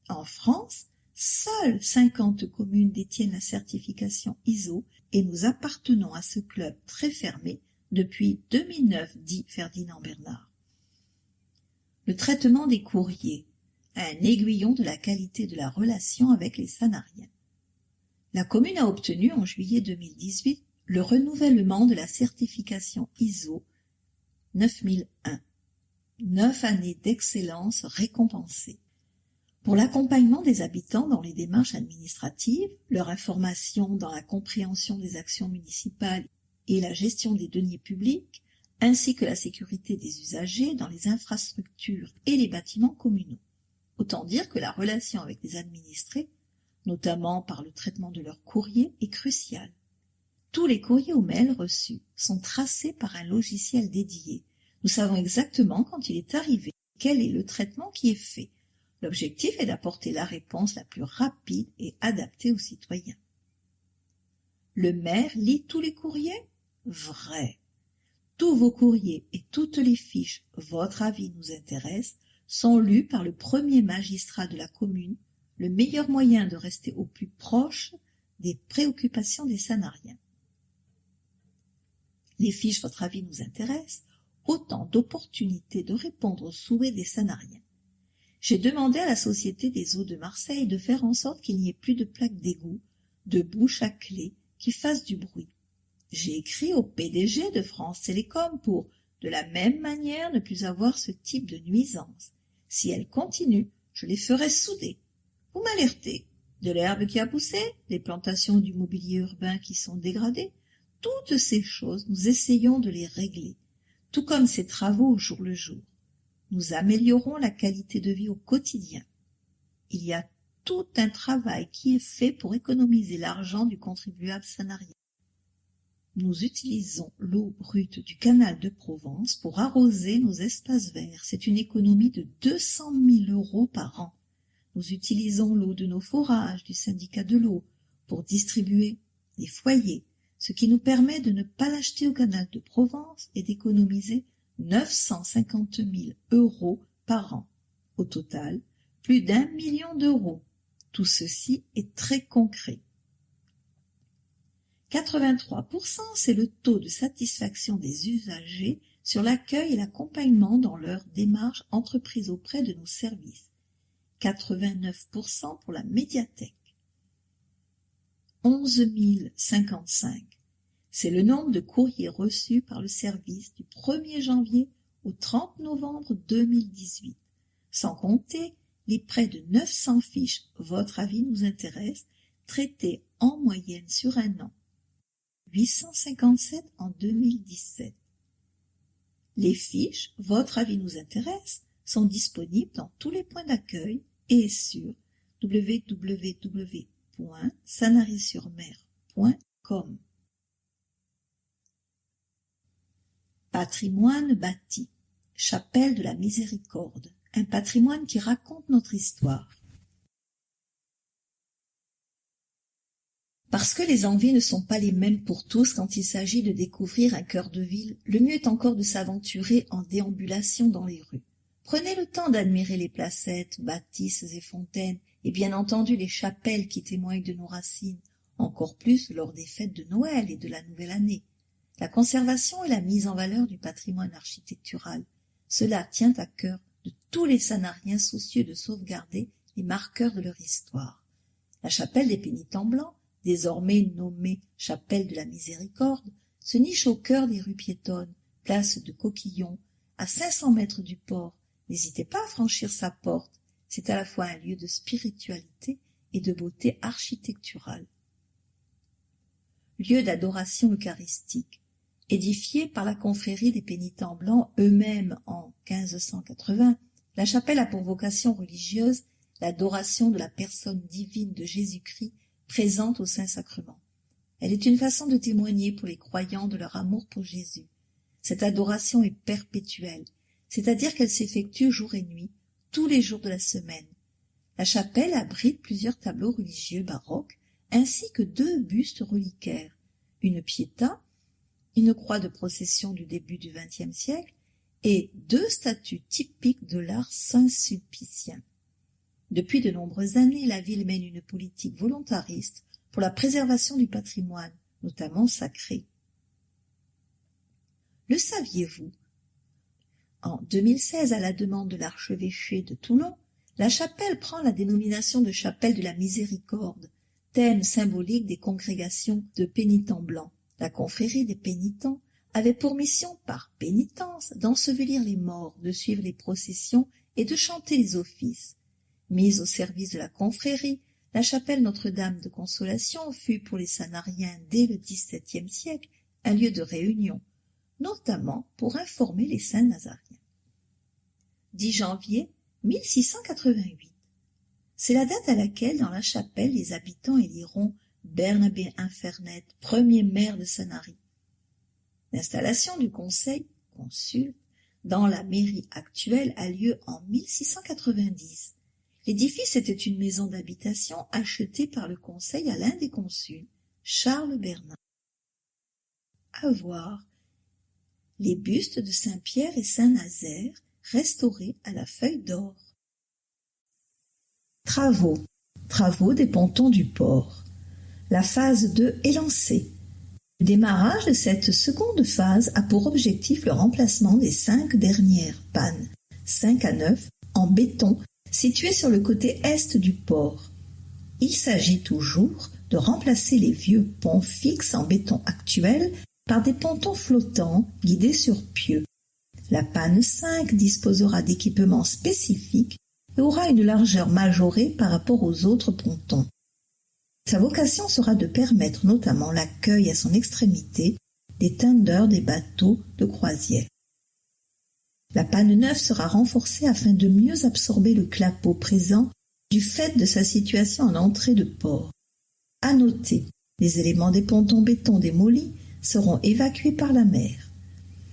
En France, seules 50 communes détiennent la certification ISO et nous appartenons à ce club très fermé depuis 2009, dit Ferdinand Bernard. Le traitement des courriers, un aiguillon de la qualité de la relation avec les Sanariens. La commune a obtenu en juillet 2018 le renouvellement de la certification ISO 9001. 9 années d'excellence récompensées. Pour l'accompagnement des habitants dans les démarches administratives, leur information dans la compréhension des actions municipales et la gestion des deniers publics, ainsi que la sécurité des usagers dans les infrastructures et les bâtiments communaux. Autant dire que la relation avec les administrés, notamment par le traitement de leurs courriers, est cruciale. Tous les courriers ou mails reçus sont tracés par un logiciel dédié. Nous savons exactement quand il est arrivé, quel est le traitement qui est fait. L'objectif est d'apporter la réponse la plus rapide et adaptée aux citoyens. Le maire lit tous les courriers? Vrai. Tous vos courriers et toutes les fiches « Votre avis nous intéresse » sont lus par le premier magistrat de la commune, le meilleur moyen de rester au plus proche des préoccupations des Sanariens. Les fiches « Votre avis nous intéresse » autant d'opportunités de répondre aux souhaits des Sanariens. J'ai demandé à la Société des eaux de Marseille de faire en sorte qu'il n'y ait plus de plaques d'égout, de bouches à clé qui fassent du bruit. J'ai écrit au PDG de France Télécom pour, de la même manière, ne plus avoir ce type de nuisance. Si elles continuent, je les ferai souder. Vous m'alertez. De l'herbe qui a poussé, les plantations du mobilier urbain qui sont dégradées, toutes ces choses, nous essayons de les régler, tout comme ces travaux au jour le jour. Nous améliorons la qualité de vie au quotidien. Il y a tout un travail qui est fait pour économiser l'argent du contribuable sanarien. Nous utilisons l'eau brute du canal de Provence pour arroser nos espaces verts. C'est une économie de 200 000 € par an. Nous utilisons l'eau de nos forages du syndicat de l'eau pour distribuer les foyers, ce qui nous permet de ne pas l'acheter au canal de Provence et d'économiser 950 000 € par an. Au total, plus d'1 million d'euros. Tout ceci est très concret. 83%, c'est le taux de satisfaction des usagers sur l'accueil et l'accompagnement dans leur démarche entreprise auprès de nos services. 89% pour la médiathèque. 11 055. C'est le nombre de courriers reçus par le service du 1er janvier au 30 novembre 2018, sans compter les près de 900 fiches « Votre avis nous intéresse » traitées en moyenne sur un an. 857 en 2017. Les fiches « Votre avis nous intéresse » sont disponibles dans tous les points d'accueil et sur www.sanary-sur-mer.com. Patrimoine bâti. Chapelle de la Miséricorde. Un patrimoine qui raconte notre histoire. Parce que les envies ne sont pas les mêmes pour tous quand il s'agit de découvrir un cœur de ville, le mieux est encore de s'aventurer en déambulation dans les rues. Prenez le temps d'admirer les placettes, bâtisses et fontaines, et bien entendu les chapelles qui témoignent de nos racines, encore plus lors des fêtes de Noël et de la Nouvelle Année. La conservation et la mise en valeur du patrimoine architectural, cela tient à cœur de tous les Sanariens soucieux de sauvegarder les marqueurs de leur histoire. La chapelle des Pénitents Blancs, désormais nommée chapelle de la Miséricorde, se niche au cœur des rues piétonnes, place de Coquillon, à 500 mètres du port. N'hésitez pas à franchir sa porte, c'est à la fois un lieu de spiritualité et de beauté architecturale. Lieu d'adoration eucharistique, édifié par la confrérie des Pénitents Blancs eux-mêmes en 1580, La chapelle a pour vocation religieuse l'adoration de la personne divine de Jésus-Christ présente au Saint-Sacrement. Elle est une façon de témoigner pour les croyants de leur amour pour Jésus. Cette adoration est perpétuelle, c'est-à-dire qu'elle s'effectue jour et nuit, tous les jours de la semaine. La chapelle abrite plusieurs tableaux religieux baroques, ainsi que 2 bustes reliquaires, une Pietà, une croix de procession du début du XXe siècle, et 2 statues typiques de l'art saint-sulpicien. Depuis de nombreuses années, la ville mène une politique volontariste pour la préservation du patrimoine, notamment sacré. Le saviez-vous? En 2016, à la demande de l'archevêché de Toulon, la chapelle prend la dénomination de chapelle de la Miséricorde, thème symbolique des congrégations de pénitents blancs. La confrérie des pénitents avait pour mission, par pénitence, d'ensevelir les morts, de suivre les processions et de chanter les offices. Mise au service de la confrérie, la chapelle Notre-Dame de Consolation fut pour les Sanariens dès le XVIIe siècle un lieu de réunion, notamment pour informer les saints nazariens. 10 janvier 1688. C'est la date à laquelle, dans la chapelle, les habitants éliront Bernabé Infernet, premier maire de Sanary. L'installation du conseil, consul, dans la mairie actuelle a lieu en 1690. L'édifice était une maison d'habitation achetée par le conseil à l'un des consuls, Charles Bernin. À voir les bustes de Saint-Pierre et Saint-Nazaire restaurés à la feuille d'or. Travaux des pontons du port. La phase 2 est lancée. Le démarrage de cette seconde phase a pour objectif le remplacement des 5 dernières pannes, 5 à 9, en béton, situées sur le côté est du port. Il s'agit toujours de remplacer les vieux ponts fixes en béton actuels par des pontons flottants guidés sur pieux. La panne 5 disposera d'équipements spécifiques et aura une largeur majorée par rapport aux autres pontons. Sa vocation sera de permettre notamment l'accueil à son extrémité des tenders des bateaux de croisière. La panne 9 sera renforcée afin de mieux absorber le clapot présent du fait de sa situation en entrée de port. À noter, les éléments des pontons béton démolis seront évacués par la mer.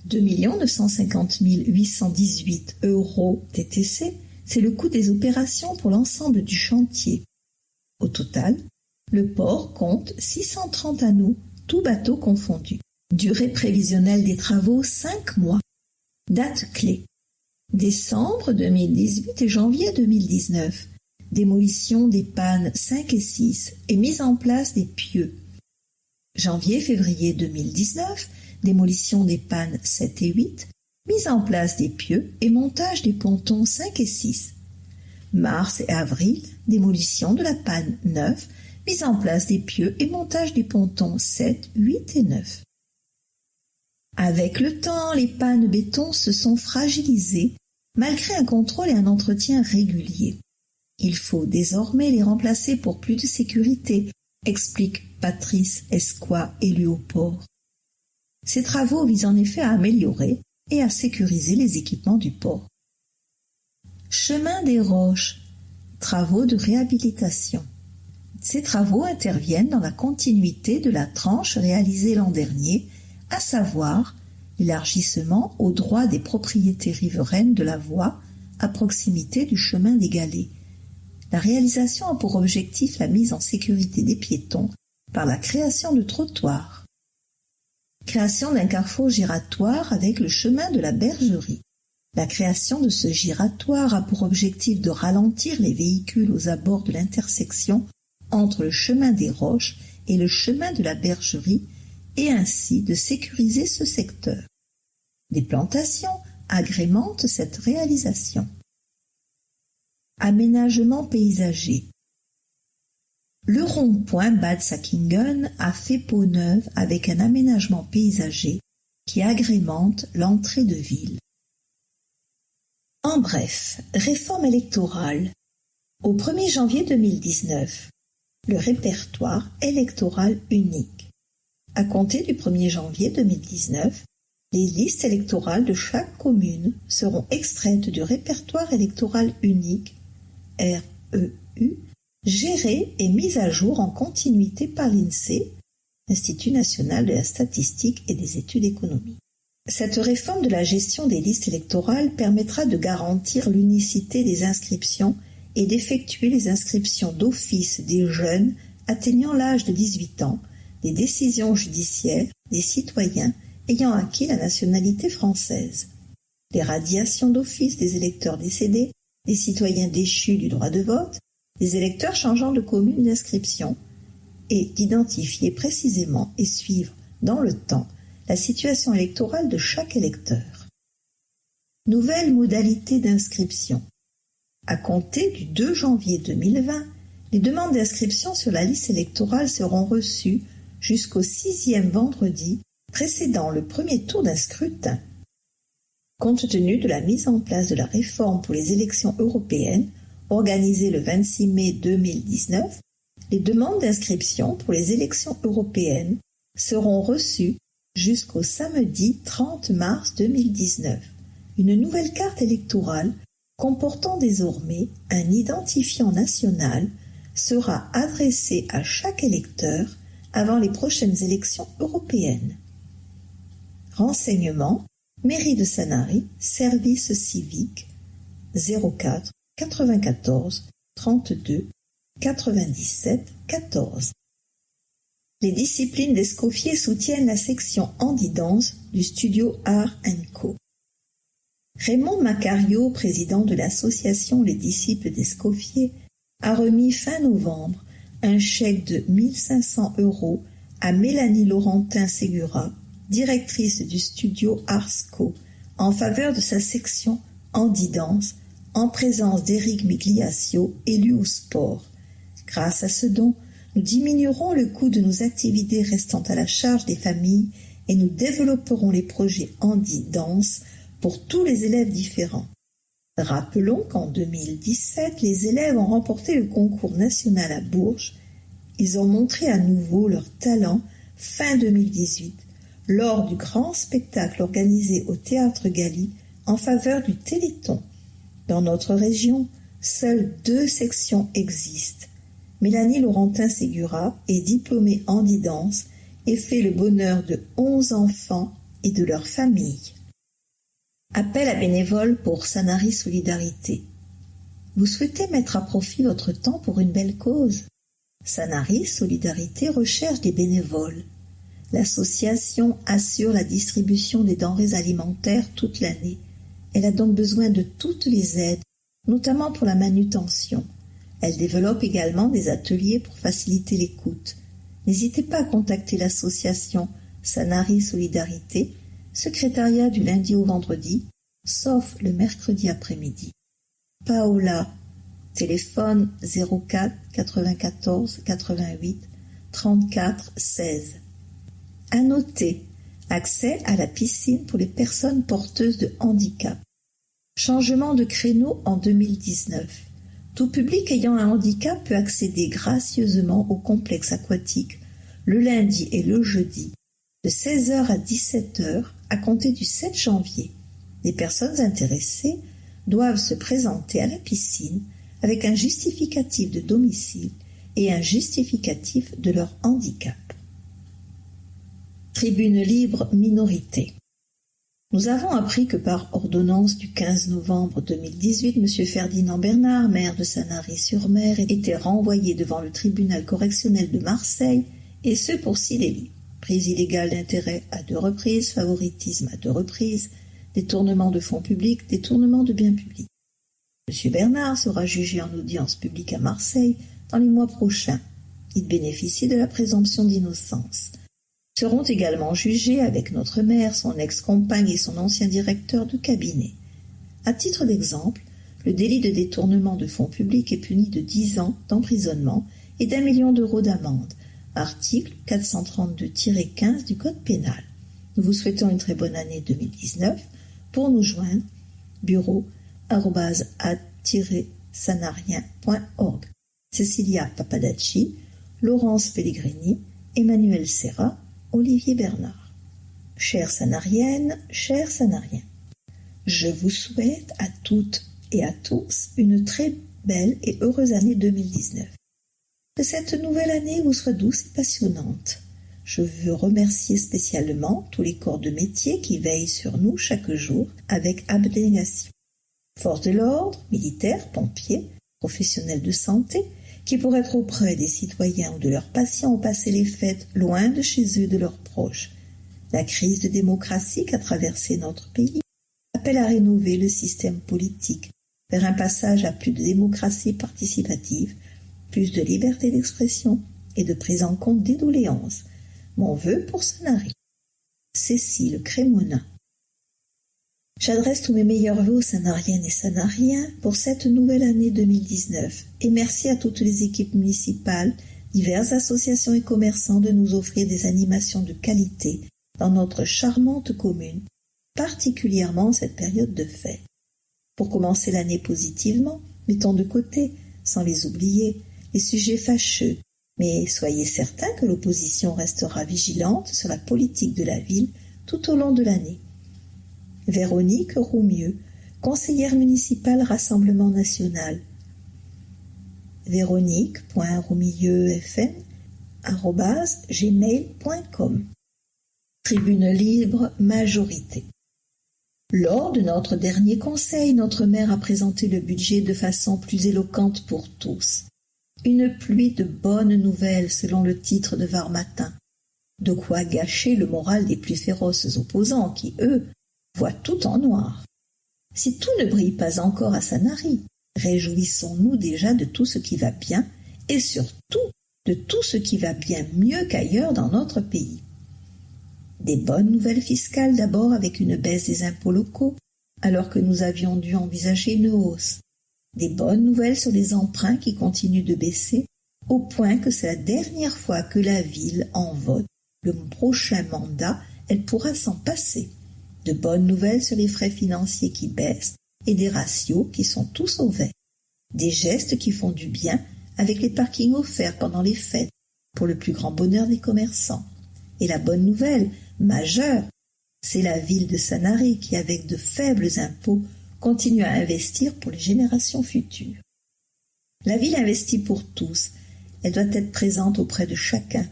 2 950 818 € TTC, c'est le coût des opérations pour l'ensemble du chantier. Au total, le port compte 630 anneaux, tous bateaux confondus. Durée prévisionnelle des travaux, 5 mois. Date clé. Décembre 2018 et janvier 2019. Démolition des pannes 5 et 6 et mise en place des pieux. Janvier-février 2019, démolition des pannes 7 et 8, mise en place des pieux et montage des pontons 5 et 6. Mars et avril, démolition de la panne 9, mise en place des pieux et montage des pontons 7, 8 et 9. Avec le temps, les pannes béton se sont fragilisées malgré un contrôle et un entretien réguliers. Il faut désormais les remplacer pour plus de sécurité, explique Patrice Escois, élu au port. Ces travaux visent en effet à améliorer et à sécuriser les équipements du port. Chemin des Roches, travaux de réhabilitation. Ces travaux interviennent dans la continuité de la tranche réalisée l'an dernier, à savoir l'élargissement aux droits des propriétés riveraines de la voie à proximité du chemin des Galets. La réalisation a pour objectif la mise en sécurité des piétons par la création de trottoirs. Création d'un carrefour giratoire avec le chemin de la Bergerie. La création de ce giratoire a pour objectif de ralentir les véhicules aux abords de l'intersection entre le chemin des Roches et le chemin de la Bergerie et ainsi de sécuriser ce secteur. Des plantations agrémentent cette réalisation. Aménagement paysager. Le rond-point Bad Säckingen a fait peau neuve avec un aménagement paysager qui agrémente l'entrée de ville. En bref, réforme électorale. Au 1er janvier 2019, le répertoire électoral unique. À compter du 1er janvier 2019, Les listes électorales de chaque commune seront extraites du répertoire électoral unique, REU, géré et mis à jour en continuité par l'INSEE, Institut national de la statistique et des études économiques. Cette réforme de la gestion des listes électorales permettra de garantir l'unicité des inscriptions et d'effectuer les inscriptions d'office des jeunes atteignant l'âge de 18 ans, des décisions judiciaires, des citoyens ayant acquis la nationalité française. Les radiations d'office des électeurs décédés, des citoyens déchus du droit de vote, des électeurs changeant de commune d'inscription, et d'identifier précisément et suivre dans le temps la situation électorale de chaque électeur. Nouvelle modalité d'inscription. À compter du 2 janvier 2020, les demandes d'inscription sur la liste électorale seront reçues jusqu'au 6e vendredi précédant le premier tour d'un scrutin. Compte tenu de la mise en place de la réforme pour les élections européennes, organisée le 26 mai 2019, les demandes d'inscription pour les élections européennes seront reçues jusqu'au samedi 30 mars 2019. Une nouvelle carte électorale comportant désormais un identifiant national sera adressée à chaque électeur avant les prochaines élections européennes. Renseignements, Mairie de Sanary, service civique 04 94 32 97 14. Les disciplines d'Escoffier soutiennent la section handi-danse du studio Art & Co. Raymond Macario, président de l'association Les Disciples d'Escoffier, a remis fin novembre un chèque de 1 500 € à Mélanie Laurentin-Ségura, directrice du studio Arsco, en faveur de sa section handi-danse, en présence d'Éric Migliaccio, élu au sport. Grâce à ce don, nous diminuerons le coût de nos activités restant à la charge des familles et nous développerons les projets handi-danse pour tous les élèves différents. Rappelons qu'en 2017, les élèves ont remporté le concours national à Bourges. Ils ont montré à nouveau leur talent fin 2018 lors du grand spectacle organisé au Théâtre Galy en faveur du Téléthon. Dans notre région, seules 2 sections existent. Mélanie Laurentin-Ségura est diplômée handi-danse et fait le bonheur de 11 enfants et de leurs familles. Appel à bénévoles pour Sanary Solidarité. Vous souhaitez mettre à profit votre temps pour une belle cause? Sanary Solidarité recherche des bénévoles. L'association assure la distribution des denrées alimentaires toute l'année. Elle a donc besoin de toutes les aides, notamment pour la manutention. Elle développe également des ateliers pour faciliter l'écoute. N'hésitez pas à contacter l'association Sanary Solidarité, secrétariat du lundi au vendredi, sauf le mercredi après-midi. Paola, téléphone 04 94 88 34 16. À noter, accès à la piscine pour les personnes porteuses de handicap. Changement de créneau en 2019. Tout public ayant un handicap peut accéder gracieusement au complexe aquatique le lundi et le jeudi, de 16h à 17h à compter du 7 janvier. Les personnes intéressées doivent se présenter à la piscine avec un justificatif de domicile et un justificatif de leur handicap. Tribune libre minorité. Nous avons appris que par ordonnance du 15 novembre 2018, M. Ferdinand Bernard, maire de Sanary-sur-Mer, était renvoyé devant le tribunal correctionnel de Marseille, et ce pour 6 délits. Prise illégale d'intérêt à 2 reprises, favoritisme à 2 reprises, détournement de fonds publics, détournement de biens publics. M. Bernard sera jugé en audience publique à Marseille dans les mois prochains. Il bénéficie de la présomption d'innocence. Seront également jugés avec notre maire, son ex-compagne et son ancien directeur de cabinet. À titre d'exemple, le délit de détournement de fonds publics est puni de 10 ans d'emprisonnement et d'1 million d'euros d'amende, article 432-15 du Code pénal. Nous vous souhaitons une très bonne année 2019. Pour nous joindre, bureau@ad-sanarien.org. Cecilia Papadacci, Laurence Pellegrini, Emmanuel Serra, Olivier Bernard. Chères Sanariennes, chers Sanariens, je vous souhaite à toutes et à tous une très belle et heureuse année 2019. Que cette nouvelle année vous soit douce et passionnante. Je veux remercier spécialement tous les corps de métier qui veillent sur nous chaque jour avec abnégation. Forces de l'ordre, militaires, pompiers, professionnels de santé, qui pour être auprès des citoyens ou de leurs patients ont passé les fêtes loin de chez eux et de leurs proches. La crise de démocratie qu'a traversé notre pays appelle à rénover le système politique vers un passage à plus de démocratie participative, plus de liberté d'expression et de prise en compte des doléances. Mon vœu pour Sanary. Cécile Crémonin. J'adresse tous mes meilleurs vœux aux Sanariennes et Sanariens pour cette nouvelle année 2019 et merci à toutes les équipes municipales, diverses associations et commerçants de nous offrir des animations de qualité dans notre charmante commune, particulièrement en cette période de fête. Pour commencer l'année positivement, mettons de côté, sans les oublier, les sujets fâcheux, mais soyez certains que l'opposition restera vigilante sur la politique de la ville tout au long de l'année. Véronique Roumieux, conseillère municipale Rassemblement National. Véronique.roumieuxfm@gmail.com. Tribune libre majorité. Lors de notre dernier conseil, notre maire a présenté le budget de façon plus éloquente pour tous. Une pluie de bonnes nouvelles selon le titre de Var Matin. De quoi gâcher le moral des plus féroces opposants qui, eux, voient tout en noir. Si tout ne brille pas encore à Sanary, réjouissons-nous déjà de tout ce qui va bien et surtout de tout ce qui va bien mieux qu'ailleurs dans notre pays. Des bonnes nouvelles fiscales d'abord avec une baisse des impôts locaux alors que nous avions dû envisager une hausse. Des bonnes nouvelles sur les emprunts qui continuent de baisser au point que c'est la dernière fois que la ville en vote. Le prochain mandat, elle pourra s'en passer. De bonnes nouvelles sur les frais financiers qui baissent et des ratios qui sont tous au vert. Des gestes qui font du bien avec les parkings offerts pendant les fêtes pour le plus grand bonheur des commerçants. Et la bonne nouvelle, majeure, c'est la ville de Sanary qui, avec de faibles impôts, continue à investir pour les générations futures. La ville investit pour tous. Elle doit être présente auprès de chacun.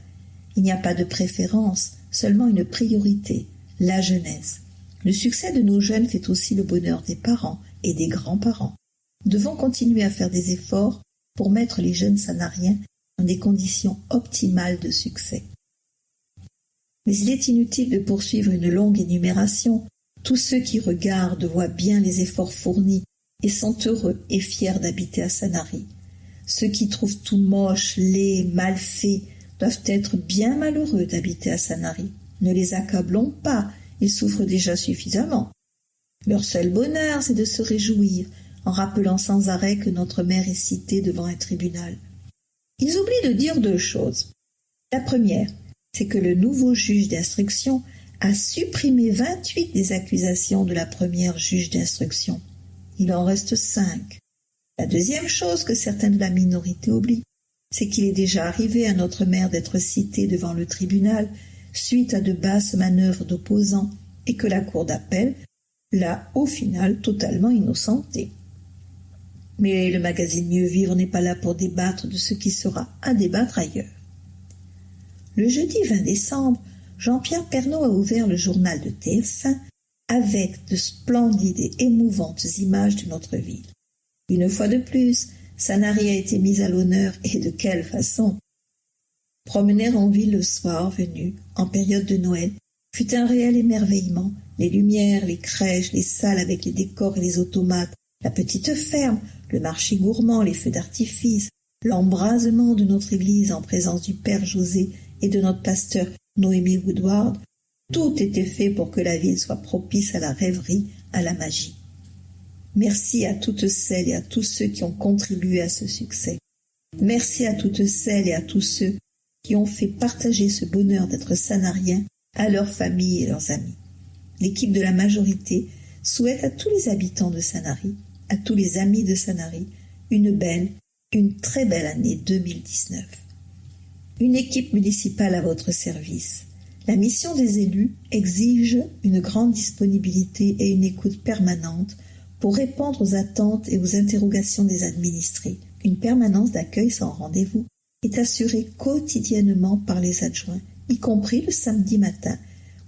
Il n'y a pas de préférence, seulement une priorité, la jeunesse. Le succès de nos jeunes fait aussi le bonheur des parents et des grands-parents. Nous devons continuer à faire des efforts pour mettre les jeunes Sanariens dans des conditions optimales de succès. Mais il est inutile de poursuivre une longue énumération. Tous ceux qui regardent voient bien les efforts fournis et sont heureux et fiers d'habiter à Sanary. Ceux qui trouvent tout moche, laid, mal fait, doivent être bien malheureux d'habiter à Sanary. Ne les accablons pas, ils souffrent déjà suffisamment. Leur seul bonheur, c'est de se réjouir, en rappelant sans arrêt que notre mère est citée devant un tribunal. Ils oublient de dire deux choses. La première, c'est que le nouveau juge d'instruction a supprimé 28 des accusations de la première juge d'instruction. Il en reste 5. La deuxième chose que certains de la minorité oublient, c'est qu'il est déjà arrivé à notre mère d'être citée devant le tribunal suite à de basses manœuvres d'opposants et que la cour d'appel l'a au final totalement innocentée. Mais le magazine Mieux Vivre n'est pas là pour débattre de ce qui sera à débattre ailleurs. Le jeudi 20 décembre, Jean-Pierre Pernaut a ouvert le journal de TF1 avec de splendides et émouvantes images de notre ville. Une fois de plus, Sanary a été mise à l'honneur et de quelle façon! Promener en ville le soir venu, en période de Noël, fut un réel émerveillement. Les lumières, les crèches, les salles avec les décors et les automates, la petite ferme, le marché gourmand, les feux d'artifice, l'embrasement de notre église en présence du Père José et de notre pasteur Noémie Woodward, tout était fait pour que la ville soit propice à la rêverie, à la magie. Merci à toutes celles et à tous ceux qui ont contribué à ce succès. Merci à toutes celles et à tous ceux qui ont fait partager ce bonheur d'être sanariens à leurs familles et leurs amis. L'équipe de la majorité souhaite à tous les habitants de Sanary, à tous les amis de Sanary, une très belle année 2019. Une équipe municipale à votre service. La mission des élus exige une grande disponibilité et une écoute permanente pour répondre aux attentes et aux interrogations des administrés. Une permanence d'accueil sans rendez-vous est assurée quotidiennement par les adjoints, y compris le samedi matin,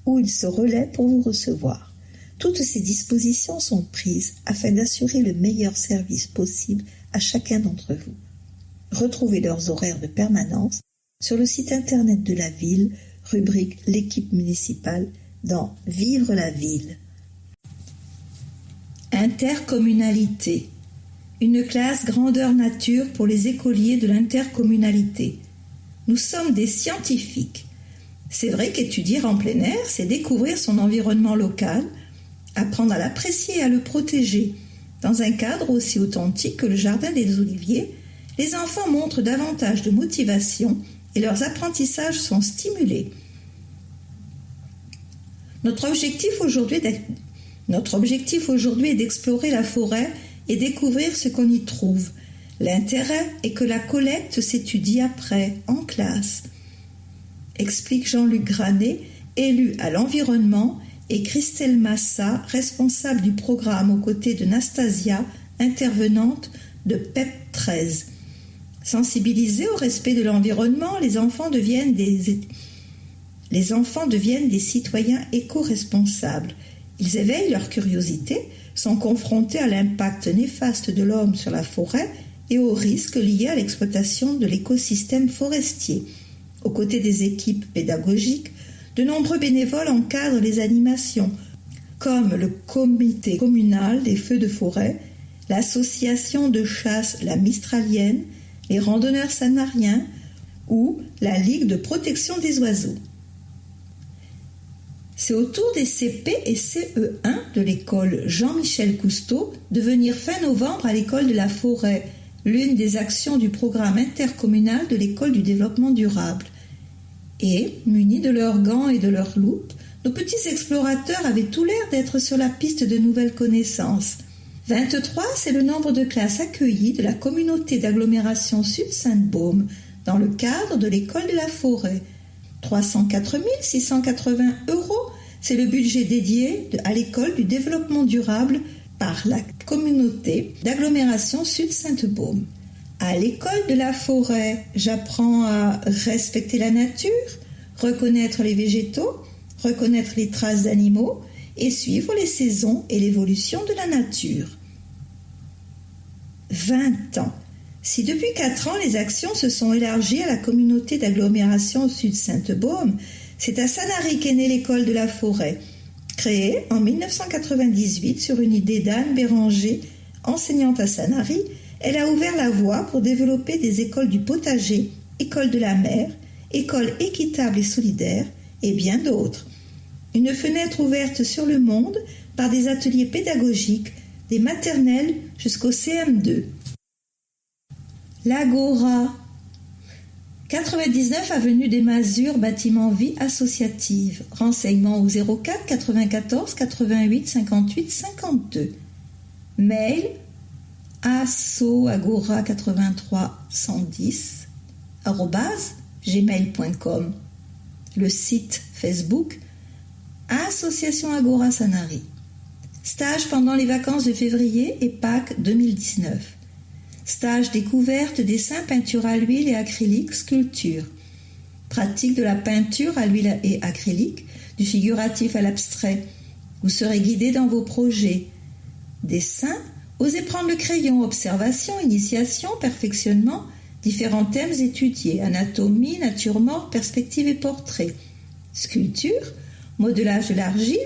où ils se relaient pour vous recevoir. Toutes ces dispositions sont prises afin d'assurer le meilleur service possible à chacun d'entre vous. Retrouvez leurs horaires de permanence sur le site internet de la ville, rubrique l'équipe municipale dans Vivre la ville. Intercommunalité. Une classe grandeur nature pour les écoliers de l'intercommunalité. Nous sommes des scientifiques. C'est vrai qu'étudier en plein air, c'est découvrir son environnement local, apprendre à l'apprécier et à le protéger. Dans un cadre aussi authentique que le Jardin des Oliviers, les enfants montrent davantage de motivation et leurs apprentissages sont stimulés. Notre objectif aujourd'hui est d'explorer la forêt et découvrir ce qu'on y trouve. L'intérêt est que la collecte s'étudie après, en classe, explique Jean-Luc Granet, élu à l'environnement, et Christelle Massa, responsable du programme aux côtés de Nastasia, intervenante de PEP 13. Sensibilisés au respect de l'environnement, les enfants deviennent des citoyens éco-responsables. Ils éveillent leur curiosité, sont confrontés à l'impact néfaste de l'homme sur la forêt et aux risques liés à l'exploitation de l'écosystème forestier. Aux côtés des équipes pédagogiques, de nombreux bénévoles encadrent les animations, comme le comité communal des feux de forêt, l'association de chasse La Mistralienne, les randonneurs sanariens ou la Ligue de protection des oiseaux. C'est au tour des CP et CE1 de l'école Jean-Michel Cousteau de venir fin novembre à l'école de la Forêt, l'une des actions du programme intercommunal de l'école du développement durable. Et, munis de leurs gants et de leurs loupes, nos petits explorateurs avaient tout l'air d'être sur la piste de nouvelles connaissances. 23, c'est le nombre de classes accueillies de la communauté d'agglomération Sud-Sainte-Baume dans le cadre de l'école de la Forêt. 304 680 €, c'est le budget dédié à l'école du développement durable par la communauté d'agglomération Sud-Sainte-Baume. À l'école de la Forêt, j'apprends à respecter la nature, reconnaître les végétaux, reconnaître les traces d'animaux et suivre les saisons et l'évolution de la nature. 20 ans. Si depuis 4 ans les actions se sont élargies à la communauté d'agglomération Sud-Sainte-Baume, c'est à Sanary qu'est née l'école de la Forêt, créée en 1998 sur une idée d'Anne Béranger, enseignante à Sanary. Elle a ouvert la voie pour développer des écoles du potager, école de la mer, école équitable et solidaire, et bien d'autres. Une fenêtre ouverte sur le monde par des ateliers pédagogiques, des maternelles jusqu'au CM2. L'Agora, 99 avenue des Masures, bâtiment vie associative. Renseignements au 04 94 88 58 52. Mail asso8310@gmail.com. Le site Facebook Association Agora Sanary. Stage pendant les vacances de février et Pâques 2019. Stage découverte, dessin, peinture à l'huile et acrylique, sculpture. Pratique de la peinture à l'huile et acrylique, du figuratif à l'abstrait. Vous serez guidé dans vos projets. Dessin, osez prendre le crayon, observation, initiation, perfectionnement, différents thèmes étudiés, anatomie, nature morte, perspective et portrait. Sculpture, modelage de l'argile,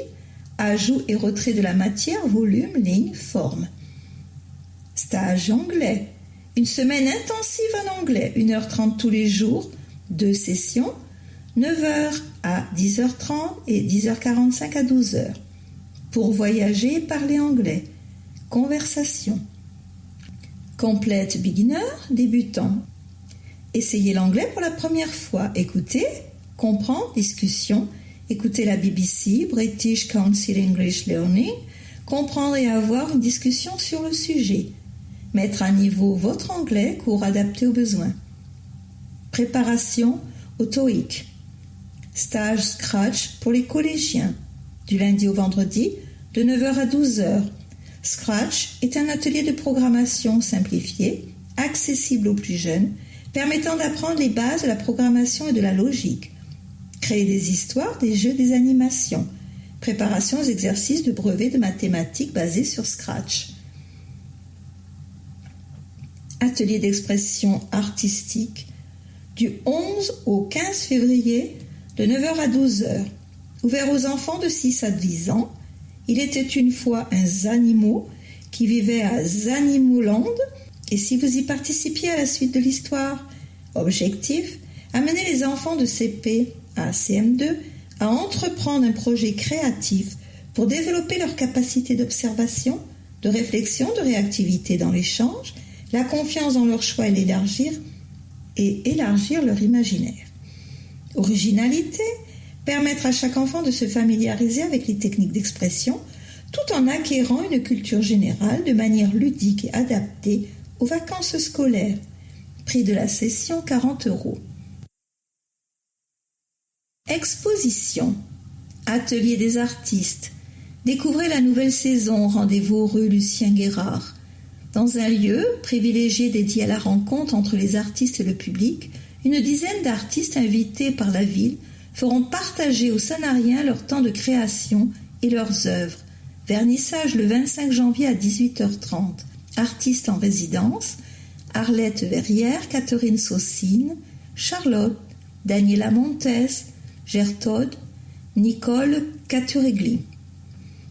ajout et retrait de la matière, volume, ligne, forme. Stage anglais, une semaine intensive en anglais, 1h30 tous les jours, 2 sessions, 9h à 10h30 et 10h45 à 12h. Pour voyager et parler anglais. Conversation. Complète beginner, débutant. Essayez l'anglais pour la première fois. Écoutez, comprendre, discussion. Écoutez la BBC, British Council English Learning. Comprendre et avoir une discussion sur le sujet. Mettre à niveau votre anglais, cours adapté aux besoins. Préparation au TOEIC. Stage Scratch pour les collégiens, du lundi au vendredi, de 9h à 12h. Scratch est un atelier de programmation simplifié, accessible aux plus jeunes, permettant d'apprendre les bases de la programmation et de la logique. Créer des histoires, des jeux, des animations. Préparation aux exercices de brevet de mathématiques basés sur Scratch. Atelier d'expression artistique du 11 au 15 février de 9h à 12h. Ouvert aux enfants de 6 à 10 ans. Il était une fois un Zanimo qui vivait à Zanimoland. Et si vous y participiez à la suite de l'histoire, objectif, amener les enfants de CP à CM2 à entreprendre un projet créatif pour développer leur capacité d'observation, de réflexion, de réactivité dans l'échange, la confiance dans leur choix et élargir leur imaginaire. Originalité, permettre à chaque enfant de se familiariser avec les techniques d'expression tout en acquérant une culture générale de manière ludique et adaptée aux vacances scolaires. Prix de la session 40 €. Exposition. Atelier des artistes. Découvrez la nouvelle saison, rendez-vous rue Lucien Guérard. Dans un lieu privilégié dédié à la rencontre entre les artistes et le public, une dizaine d'artistes invités par la ville feront partager aux Sanariens leur temps de création et leurs œuvres. Vernissage le 25 janvier à 18h30. Artistes en résidence, Arlette Verrière, Catherine Saucine, Charlotte, Daniela Montes, Gertode, Nicole Caturegli.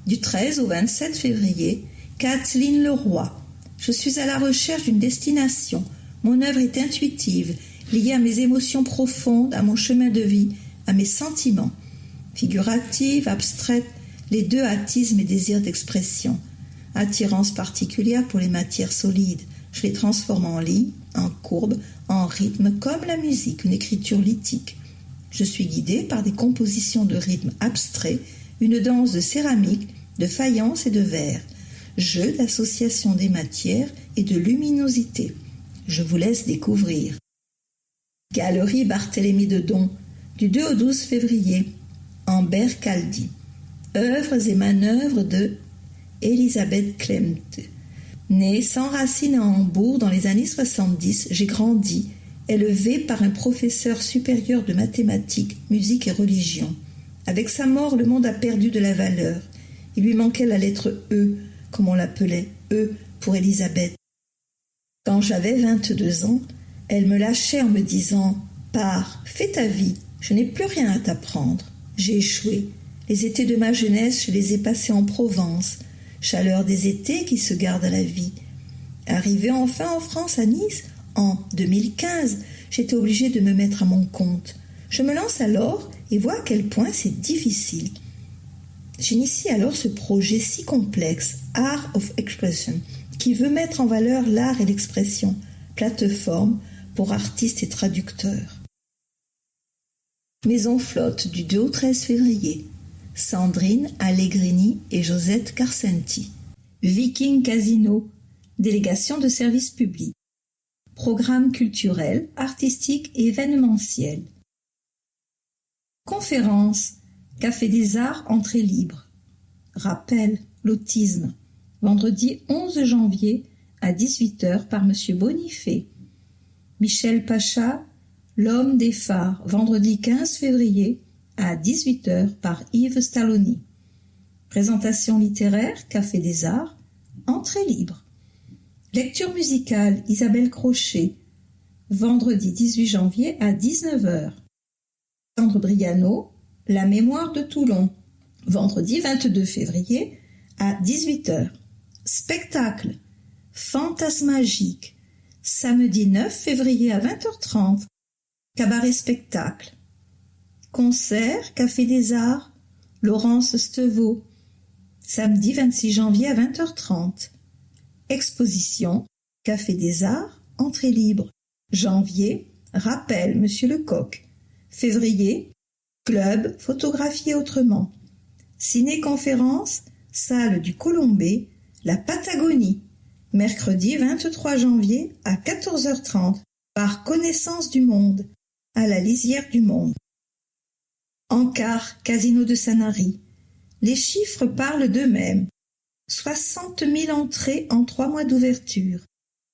Du 13 au 27 février, Kathleen Leroy. Je suis à la recherche d'une destination. Mon œuvre est intuitive, liée à mes émotions profondes, à mon chemin de vie, à mes sentiments. Figurative, abstraite, les deux attisent mes désirs d'expression. Attirance particulière pour les matières solides. Je les transforme en lignes, en courbes, en rythmes, comme la musique, une écriture lithique. Je suis guidée par des compositions de rythmes abstraits, une danse de céramique, de faïence et de verre. Jeu d'association des matières et de luminosité. Je vous laisse découvrir. Galerie Barthélemy de Don, du 2 au 12 février, Amber Caldi. Œuvres et manœuvres de Elisabeth Klempt. Née sans racines à Hambourg dans les années 70, j'ai grandi, élevée par un professeur supérieur de mathématiques, musique et religion. Avec sa mort, le monde a perdu de la valeur. Il lui manquait la lettre E, comme on l'appelait, E pour Elisabeth. Quand j'avais 22 ans, elle me lâchait en me disant « Pars, fais ta vie, je n'ai plus rien à t'apprendre. » J'ai échoué. Les étés de ma jeunesse, je les ai passés en Provence. Chaleur des étés qui se gardent à la vie. Arrivée enfin en France, à Nice, en 2015, j'étais obligée de me mettre à mon compte. Je me lance alors et vois à quel point c'est difficile. J'initie alors ce projet si complexe, Art of Expression, qui veut mettre en valeur l'art et l'expression, plateforme pour artistes et traducteurs. Maison Flotte du 2 au 13 février. Sandrine Allegrini et Josette Carcenti. Viking Casino, délégation de services publics. Programme culturel, artistique et événementiel. Conférence, Café des Arts, entrée libre. Rappel, l'autisme. Vendredi 11 janvier à 18h par M. Bonifay. Michel Pacha, L'homme des phares, vendredi 15 février à 18h par Yves Stalloni. Présentation littéraire, Café des Arts, entrée libre. Lecture musicale, Isabelle Crochet, vendredi 18 janvier à 19h. Sandre Briano, La mémoire de Toulon, vendredi 22 février à 18h. Spectacle, Fantasmagique, samedi 9 février à 20h30. Cabaret spectacle. Concert, Café des Arts, Laurence Stevaux, samedi 26 janvier à 20h30. Exposition, Café des Arts, entrée libre. Janvier, rappel, Monsieur Lecoq. Février, club, photographie autrement. Ciné-conférence, salle du Colombé, la Patagonie. Mercredi 23 janvier à 14h30, par Connaissance du Monde, à la lisière du monde. Encart, Casino de Sanary. Les chiffres parlent d'eux-mêmes. 60 000 entrées en 3 mois d'ouverture.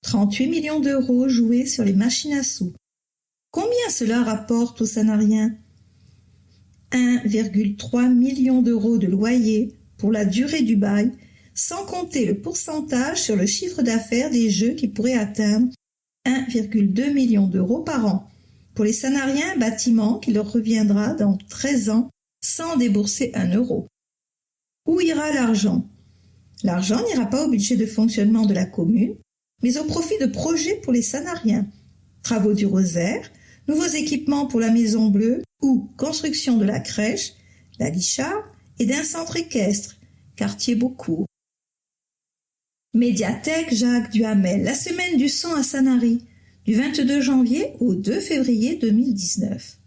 38 millions d'euros joués sur les machines à sous. Combien cela rapporte aux Sanariens ? 1,3 million d'euros de loyer pour la durée du bail, sans compter le pourcentage sur le chiffre d'affaires des jeux qui pourrait atteindre 1,2 million d'euros par an. Pour les Sanariens, un bâtiment qui leur reviendra dans 13 ans sans débourser 1 euro. Où ira l'argent ? L'argent n'ira pas au budget de fonctionnement de la commune, mais au profit de projets pour les Sanariens. Travaux du Rosaire, nouveaux équipements pour la Maison Bleue ou construction de la crèche, la Guichard et d'un centre équestre, quartier Beaucourt. Médiathèque Jacques Duhamel, la semaine du son à Sanary, du 22 janvier au 2 février 2019.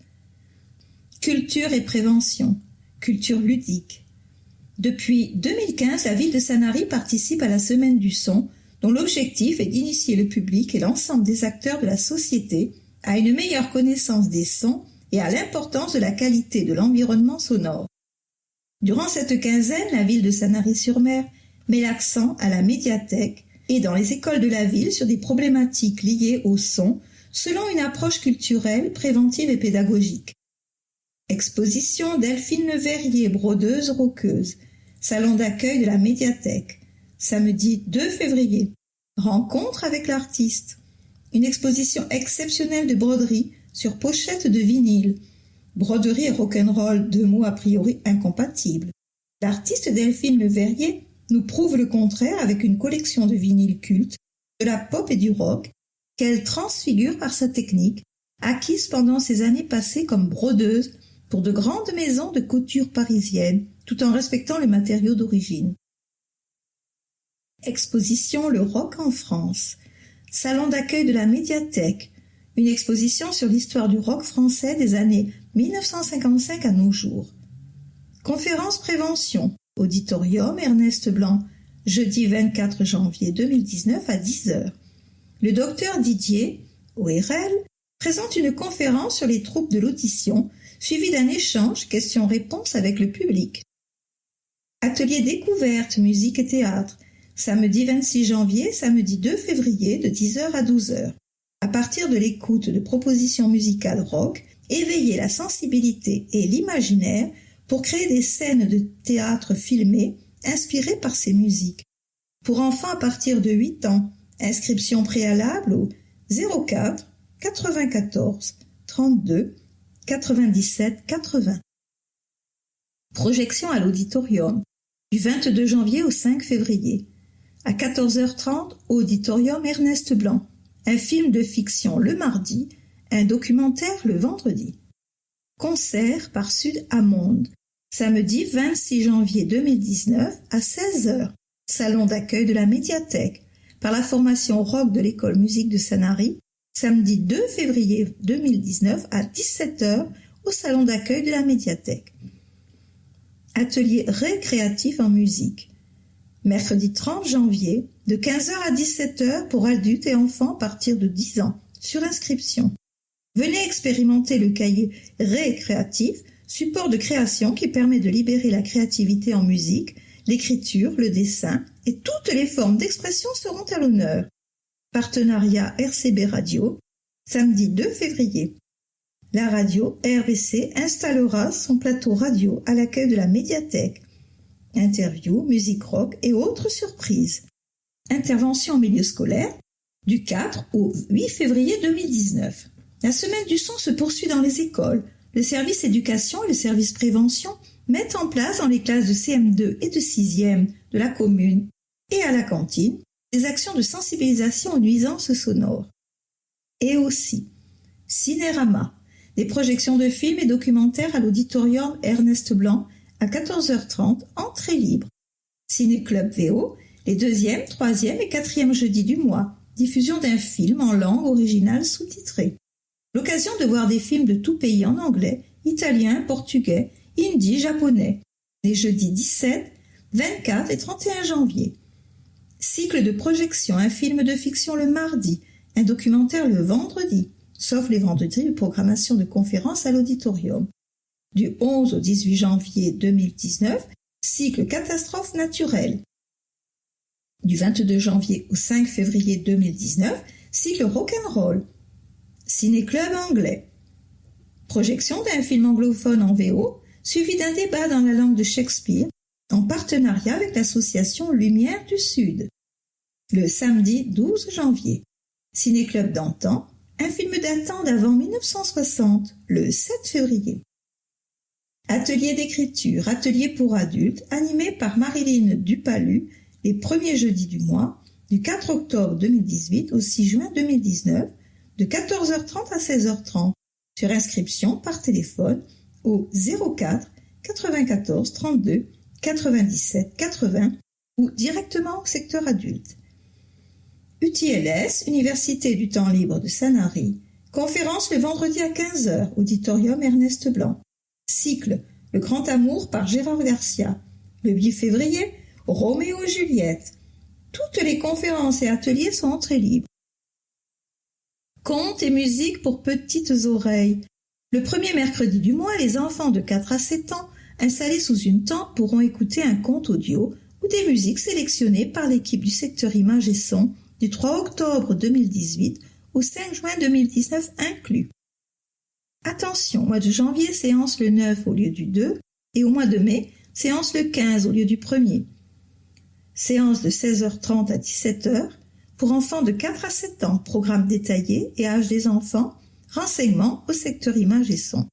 Culture et prévention, culture ludique. Depuis 2015, la ville de Sanary participe à la semaine du son, dont l'objectif est d'initier le public et l'ensemble des acteurs de la société à une meilleure connaissance des sons et à l'importance de la qualité de l'environnement sonore. Durant cette quinzaine, la ville de Sanary-sur-Mer met l'accent à la médiathèque et dans les écoles de la ville sur des problématiques liées au son selon une approche culturelle, préventive et pédagogique. Exposition Delphine Leverrier, brodeuse roqueuse. Salon d'accueil de la médiathèque. Samedi 2 février. Rencontre avec l'artiste. Une exposition exceptionnelle de broderie sur pochette de vinyle. Broderie et rock'n'roll, 2 mots a priori incompatibles. L'artiste Delphine Leverrier nous prouve le contraire avec une collection de vinyles cultes, de la pop et du rock, qu'elle transfigure par sa technique, acquise pendant ses années passées comme brodeuse pour de grandes maisons de couture parisiennes, tout en respectant le matériau d'origine. Exposition Le Rock en France. Salon d'accueil de la médiathèque. Une exposition sur l'histoire du rock français des années 1955 à nos jours. Conférence prévention. Auditorium Ernest Blanc. Jeudi 24 janvier 2019 à 10h. Le docteur Didier, ORL, présente une conférence sur les troubles de l'audition, suivie d'un échange questions-réponses avec le public. Atelier découverte, musique et théâtre. Samedi 26 janvier, samedi 2 février de 10h à 12h. À partir de l'écoute de propositions musicales rock, éveiller la sensibilité et l'imaginaire pour créer des scènes de théâtre filmées inspirées par ces musiques. Pour enfants à partir de 8 ans, inscription préalable au 04 94 32 97 80. Projection à l'auditorium du 22 janvier au 5 février. À 14h30, auditorium Ernest Blanc. Un film de fiction le mardi, un documentaire le vendredi. Concert par Sud Amonde. Samedi 26 janvier 2019 à 16h. Salon d'accueil de la médiathèque. Par la formation rock de l'école musique de Sanary. Samedi 2 février 2019 à 17h au salon d'accueil de la médiathèque. Atelier récréatif en musique. Mercredi 30 janvier, de 15h à 17h pour adultes et enfants à partir de 10 ans, sur inscription. Venez expérimenter le cahier récréatif, support de création qui permet de libérer la créativité en musique, l'écriture, le dessin et toutes les formes d'expression seront à l'honneur. Partenariat RCB Radio, samedi 2 février. La radio RBC installera son plateau radio à l'accueil de la médiathèque. Interviews, musique rock et autres surprises. Intervention en milieu scolaire du 4 au 8 février 2019. La semaine du son se poursuit dans les écoles. Le service éducation et le service prévention mettent en place dans les classes de CM2 et de 6e de la commune et à la cantine des actions de sensibilisation aux nuisances sonores. Et aussi, Cinérama, des projections de films et documentaires à l'auditorium Ernest Blanc à 14h30, entrée libre. Ciné-Club VO, les 2e, 3e et 4e jeudis du mois, diffusion d'un film en langue originale sous-titrée. L'occasion de voir des films de tout pays en anglais, italien, portugais, hindi, japonais, les jeudis 17, 24 et 31 janvier. Cycle de projection, un film de fiction le mardi, un documentaire le vendredi, sauf les vendredis de programmation de conférences à l'auditorium. Du 11 au 18 janvier 2019, cycle catastrophes naturelles. Du 22 janvier au 5 février 2019, cycle rock'n'roll. Ciné-club anglais. Projection d'un film anglophone en VO, suivi d'un débat dans la langue de Shakespeare, en partenariat avec l'association Lumière du Sud. Le samedi 12 janvier. Ciné-club d'antan, un film datant d'avant 1960, le 7 février. Atelier d'écriture, atelier pour adultes, animé par Marilyn Dupalu, les premiers jeudis du mois, du 4 octobre 2018 au 6 juin 2019, de 14h30 à 16h30, sur inscription par téléphone au 04 94 32 97 80 ou directement au secteur adulte. UTLS, Université du temps libre de Sanary, conférence le vendredi à 15h, auditorium Ernest Blanc. Cycle, le grand amour par Gérard Garcia. Le 8 février, Roméo et Juliette. Toutes les conférences et ateliers sont entrées libres. Contes et musique pour petites oreilles. Le premier mercredi du mois, les enfants de 4 à 7 ans installés sous une tente pourront écouter un conte audio ou des musiques sélectionnées par l'équipe du secteur images et son du 3 octobre 2018 au 5 juin 2019 inclus. Attention, mois de janvier, séance le 9 au lieu du 2 et au mois de mai, séance le 15 au lieu du 1er. Séance de 16h30 à 17h pour enfants de 4 à 7 ans, programme détaillé et âge des enfants, renseignements au secteur images et son.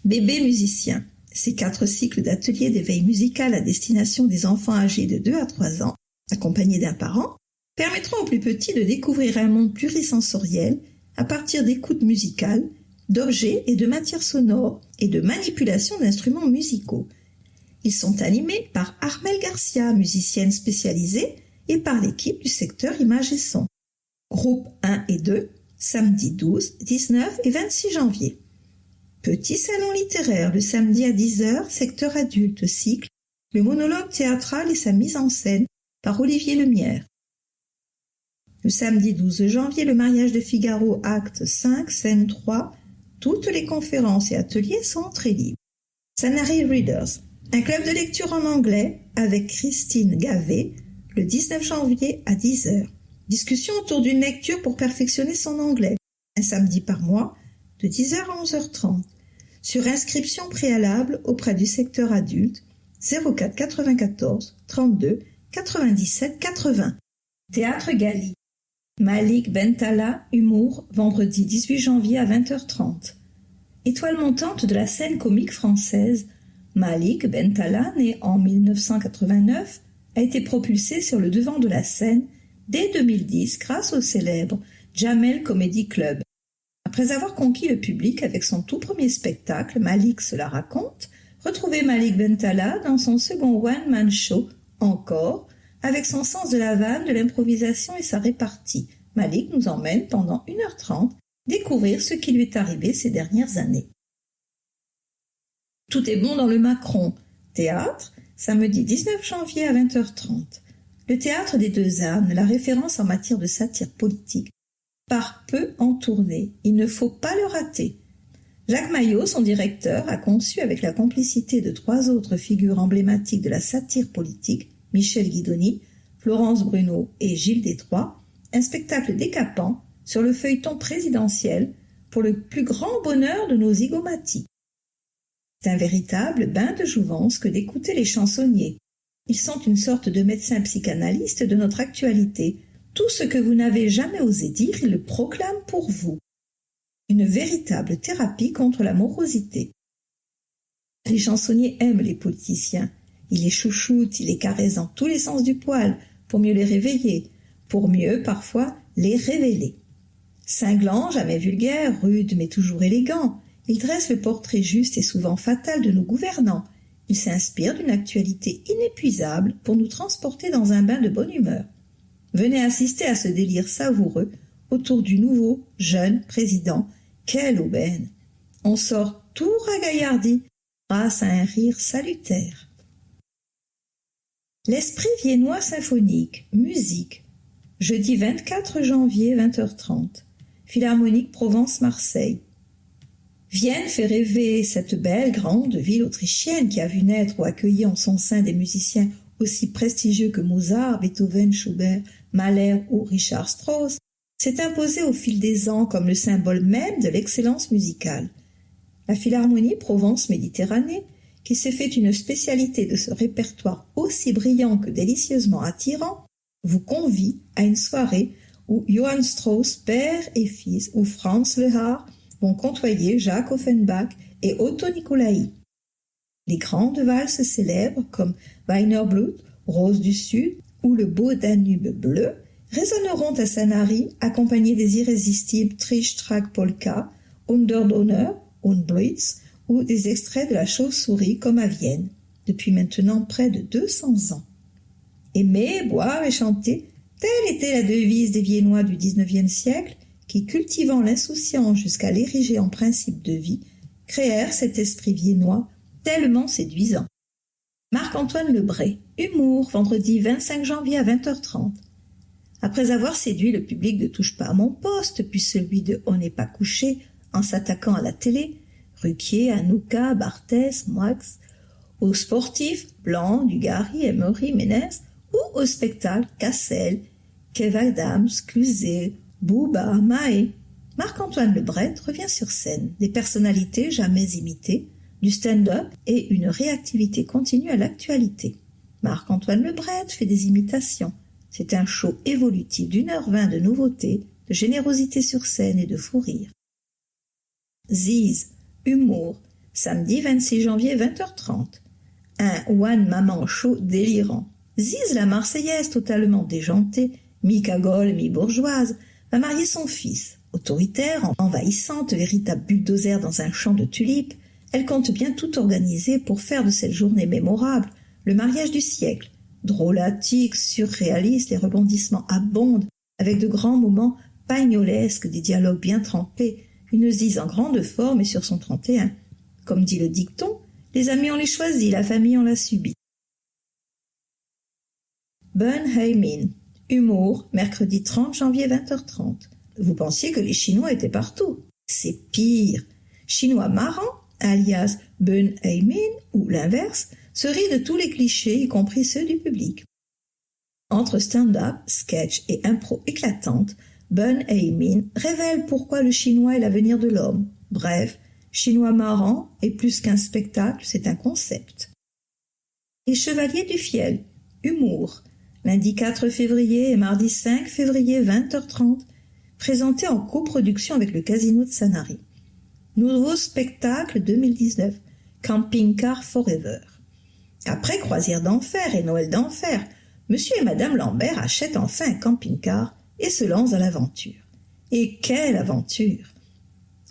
Bébé musicien. Ces 4 cycles d'ateliers d'éveil musical à destination des enfants âgés de 2 à 3 ans, accompagnés d'un parent, permettront aux plus petits de découvrir un monde plurisensoriel à partir d'écoutes musicales, d'objets et de matières sonores et de manipulation d'instruments musicaux. Ils sont animés par Armelle Garcia, musicienne spécialisée, et par l'équipe du secteur images et son. Groupe 1 et 2, samedi 12, 19 et 26 janvier. Petit salon littéraire le samedi à 10h, secteur adulte, cycle, le monologue théâtral et sa mise en scène par Olivier Lemierre. Le samedi 12 janvier, le mariage de Figaro, acte 5, scène 3. Toutes les conférences et ateliers sont entrées libres. Sanary Readers, un club de lecture en anglais avec Christine Gavet, le 19 janvier à 10h. Discussion autour d'une lecture pour perfectionner son anglais, un samedi par mois, de 10h à 11h30. Sur inscription préalable auprès du secteur adulte, 04 94 32 97 80. Théâtre Gali. Malik Bentala, humour, vendredi 18 janvier à 20h30. Étoile montante de la scène comique française, Malik Bentala, né en 1989, a été propulsé sur le devant de la scène dès 2010 grâce au célèbre Jamel Comedy Club. Après avoir conquis le public avec son tout premier spectacle, Malik se la raconte, retrouvez Malik Bentala dans son second one-man show, Encore, avec son sens de la vanne, de l'improvisation et sa répartie. Malik nous emmène pendant 1h30 découvrir ce qui lui est arrivé ces dernières années. Tout est bon dans le Macron. Théâtre, samedi 19 janvier à 20h30. Le théâtre des Deux ânes, la référence en matière de satire politique, part peu en tournée. Il ne faut pas le rater. Jacques Maillot, son directeur, a conçu avec la complicité de 3 autres figures emblématiques de la satire politique, Michel Guidoni, Florence Bruno et Gilles Détroit, un spectacle décapant sur le feuilleton présidentiel pour le plus grand bonheur de nos zygomatiques. C'est un véritable bain de jouvence que d'écouter les chansonniers. Ils sont une sorte de médecins psychanalystes de notre actualité. Tout ce que vous n'avez jamais osé dire, ils le proclament pour vous. Une véritable thérapie contre la morosité. Les chansonniers aiment les politiciens. Ils les chouchoutent, ils les caressent dans tous les sens du poil, pour mieux les réveiller, pour mieux, parfois, les révéler. Cinglants, jamais vulgaires, rudes mais toujours élégants, ils dressent le portrait juste et souvent fatal de nos gouvernants. Ils s'inspirent d'une actualité inépuisable pour nous transporter dans un bain de bonne humeur. Venez assister à ce délire savoureux autour du nouveau, jeune président. Quelle aubaine! On sort tout ragaillardi grâce à un rire salutaire. L'Esprit viennois symphonique, musique. Jeudi 24 janvier, 20h30. Philharmonique Provence-Marseille. Vienne fait rêver cette belle grande ville autrichienne qui a vu naître ou accueillir en son sein des musiciens aussi prestigieux que Mozart, Beethoven, Schubert, Mahler ou Richard Strauss, s'est imposée au fil des ans comme le symbole même de l'excellence musicale. La Philharmonie Provence-Méditerranée, qui s'est fait une spécialité de ce répertoire aussi brillant que délicieusement attirant, vous convie à une soirée où Johann Strauss, père et fils, ou Franz Lehár vont côtoyer Jacques Offenbach et Otto Nicolai. Les grandes valses célèbres comme Weinerblut, Rose du Sud ou le beau Danube bleu résonneront à Sanary accompagnées des irrésistibles Trichtrak Polka, Unterdonner und Blitz ou des extraits de la Chauve-souris comme à Vienne, depuis maintenant près de 200 ans. Aimer, boire et chanter, telle était la devise des Viennois du XIXe siècle qui, cultivant l'insouciance jusqu'à l'ériger en principe de vie, créèrent cet esprit viennois tellement séduisant. Marc-Antoine Lebray, Humour, vendredi 25 janvier à 20h30. Après avoir séduit le public de Touche pas à mon poste, puis celui de On n'est pas couché, en s'attaquant à la télé, Ruquier, Hanouka, Barthès, Moix, aux sportifs, Blanc, Dugarry, Emery, Ménès, ou au spectacle, Cassel, Kev Adams, Cluzet, Bouba, Mahé. Marc-Antoine Lebret revient sur scène, des personnalités jamais imitées, du stand-up et une réactivité continue à l'actualité. Marc-Antoine Lebret fait des imitations. C'est un show évolutif d'1h20 de nouveautés, de générosité sur scène et de fou rire. Ziz, Humour, samedi 26 janvier 20h30. Un one maman show délirant. Ziz, la Marseillaise totalement déjantée, mi-cagole, mi-bourgeoise, va marier son fils. Autoritaire, envahissante, véritable bulldozer dans un champ de tulipes, elle compte bien tout organiser pour faire de cette journée mémorable le mariage du siècle. Drôlatique, surréaliste, les rebondissements abondent, avec de grands moments pagnolesques, des dialogues bien trempés, une Ziz en grande forme et sur son 31. Comme dit le dicton, les amis on les choisit, la famille on l'a subi. Bernheimin, Humour, mercredi 30 janvier 20h30. Vous pensiez que les Chinois étaient partout. C'est pire. Chinois marrant, alias Bernheimin, ou l'inverse, se rit de tous les clichés, y compris ceux du public. Entre stand-up, sketch et impro éclatante, Bernheimin révèle pourquoi le chinois est l'avenir de l'homme. Bref, chinois marrant est plus qu'un spectacle, c'est un concept. Les Chevaliers du Fiel, Humour, lundi 4 février et mardi 5 février 20h30, présenté en coproduction avec le Casino de Sanary. Nouveau spectacle 2019, Camping Car Forever. Après Croisière d'enfer et Noël d'enfer, Monsieur et Madame Lambert achètent enfin un camping-car et se lancent dans l'aventure. Et quelle aventure!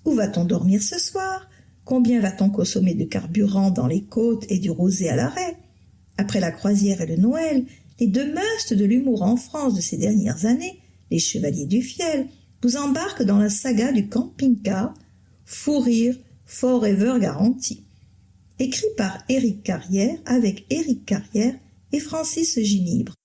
Où va-t-on dormir ce soir? Combien va-t-on consommer de carburant dans les côtes et du rosé à l'arrêt? Après la croisière et le Noël, les deux musts de l'humour en France de ces dernières années, les Chevaliers du Fiel, vous embarquent dans la saga du camping-car, fou rire, forever garanti. Écrit par Éric Carrière, avec Éric Carrière et Francis Ginibre.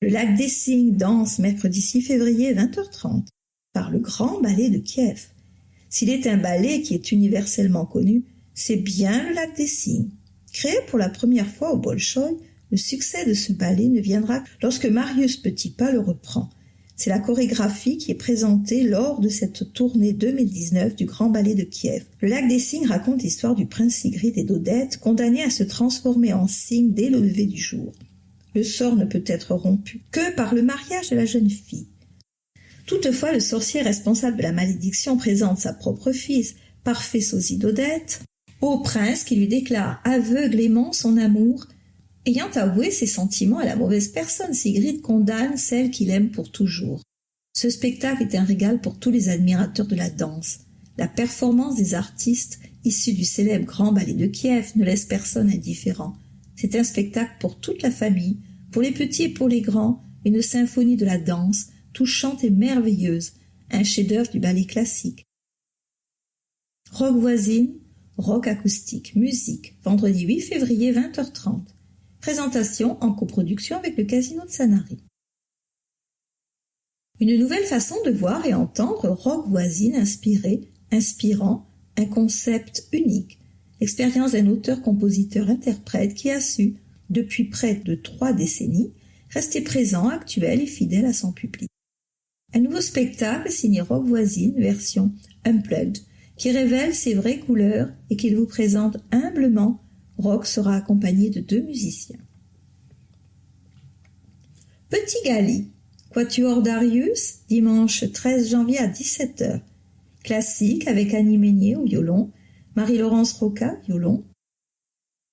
Le Lac des Cygnes danse mercredi 6 février 20h30 par le Grand Ballet de Kiev. S'il est un ballet qui est universellement connu, c'est bien le Lac des Cygnes. Créé pour la première fois au Bolchoï, le succès de ce ballet ne viendra que lorsque Marius Petipa le reprend. C'est la chorégraphie qui est présentée lors de cette tournée 2019 du Grand Ballet de Kiev. Le Lac des Cygnes raconte l'histoire du prince Sigrid et d'Odette, condamné à se transformer en cygne dès le lever du jour. Le sort ne peut être rompu que par le mariage de la jeune fille. Toutefois, le sorcier responsable de la malédiction présente sa propre fille, parfait sosie d'Odette, au prince qui lui déclare aveuglément son amour. Ayant avoué ses sentiments à la mauvaise personne, Sigrid condamne celle qu'il aime pour toujours. Ce spectacle est un régal pour tous les admirateurs de la danse. La performance des artistes issus du célèbre Grand Ballet de Kiev ne laisse personne indifférent. C'est un spectacle pour toute la famille, pour les petits et pour les grands, une symphonie de la danse, touchante et merveilleuse, un chef-d'œuvre du ballet classique. Rock voisine, rock acoustique, musique, vendredi 8 février 20h30. Présentation en coproduction avec le Casino de Sanary. Une nouvelle façon de voir et entendre rock voisine inspirée, inspirant un concept unique, l'expérience d'un auteur-compositeur-interprète qui a su, depuis près de 3 décennies, rester présent, actuel et fidèle à son public. Un nouveau spectacle signé Rock Voisine, version Unplugged, qui révèle ses vraies couleurs et qu'il vous présente humblement. Rock sera accompagné de 2 musiciens. Petit Gali, Quatuor Darius, dimanche 13 janvier à 17h. Classique avec Annie Meignier au violon, Marie-Laurence Roca, violon,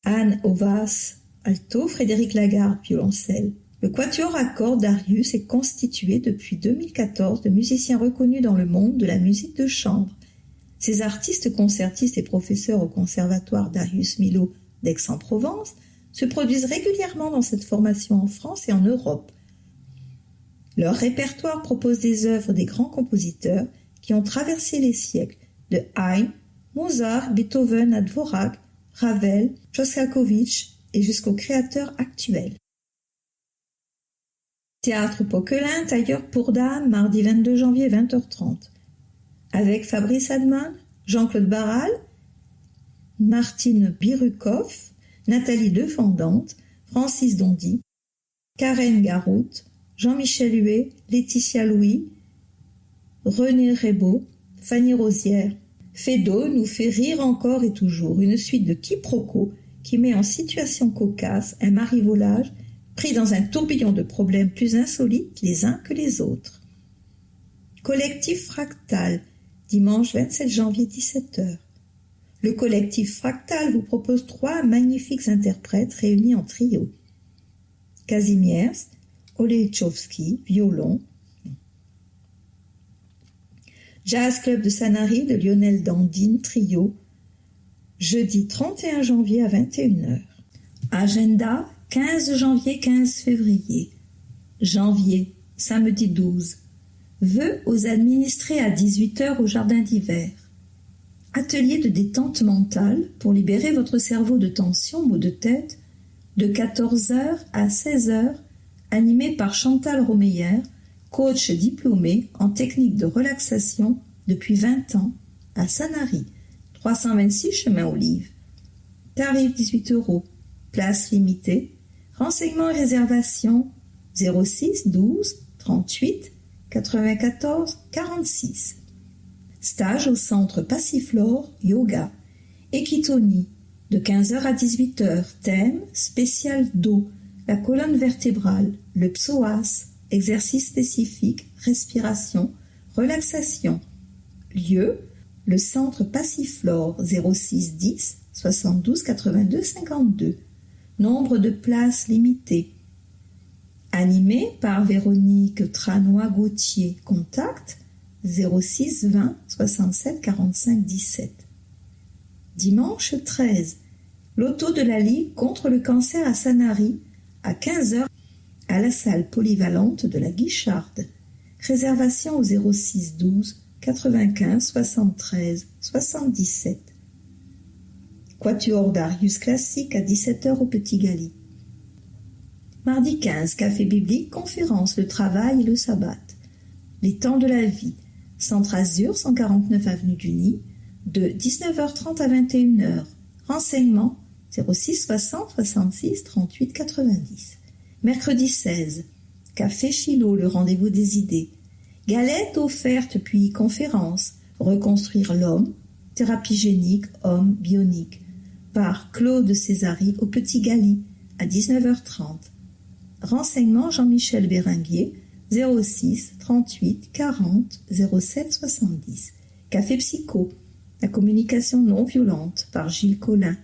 Anne Ovas, alto, Frédéric Lagarde, violoncelle. Le Quatuor à cordes Darius est constitué depuis 2014 de musiciens reconnus dans le monde de la musique de chambre. Ces artistes, concertistes et professeurs au conservatoire Darius Milhaud d'Aix-en-Provence se produisent régulièrement dans cette formation en France et en Europe. Leur répertoire propose des œuvres des grands compositeurs qui ont traversé les siècles, de Haydn, Mozart, Beethoven à Dvorak, Ravel, Shostakovich et jusqu'aux créateurs actuels. Théâtre Poquelin, Tailleur pour Dames, mardi 22 janvier 20h30. Avec Fabrice Adman, Jean-Claude Barral, Martine Birukoff, Nathalie Defendante, Francis Dondy, Karen Garout, Jean-Michel Huet, Laetitia Louis, René Rebaud, Fanny Rosière. Fédo nous fait rire encore et toujours, une suite de quiproquos qui met en situation cocasse un marivolage pris dans un tourbillon de problèmes plus insolites les uns que les autres. Collectif Fractal, dimanche 27 janvier 17h. Le collectif Fractal vous propose 3 magnifiques interprètes réunis en trio. Kazimierz, Olejchowski, violon. Jazz Club de Sanary de Lionel Dandine, trio. Jeudi 31 janvier à 21h. Agenda, 15 janvier, 15 février. Janvier, samedi 12. Vœux aux administrés à 18h au jardin d'hiver. Atelier de détente mentale pour libérer votre cerveau de tension, maux de tête, de 14h à 16h, animé par Chantal Romeyer, coach diplômé en technique de relaxation depuis 20 ans à Sanary, 326 chemin Olive. Tarif 18 €, place limitée. Renseignements et réservations 06 12 38 94 46. Stage au centre Passiflore Yoga. Equitonie de 15h à 18h. Thème spécial dos, la colonne vertébrale, le psoas, exercice spécifique, respiration, relaxation. Lieu, le centre Passiflore 06 10 72 82 52. Nombre de places limitées. Animé par Véronique Tranois-Gauthier. Contact 06 20 67 45 17. Dimanche 13. Loto de la Ligue contre le cancer à Sanary à 15h à la salle polyvalente de la Guicharde. Réservation au 06 12 95 73 77. Quatuor Darius classique à 17h au Petit Gali. Mardi 15, café biblique, conférence, le travail et le sabbat. Les temps de la vie. Centre Azur, 149 avenue du Nid, de 19h30 à 21h. Renseignements 06 60 66 38 90. Mercredi 16, café Chilo, le rendez-vous des idées. Galettes offertes puis conférence. Reconstruire l'homme, thérapie génique, homme bionique. Par Claude Césari au Petit Gali à 19h30. Renseignements Jean-Michel Béringuier 06 38 40 07 70. Café Psycho, la communication non violente par Gilles Collin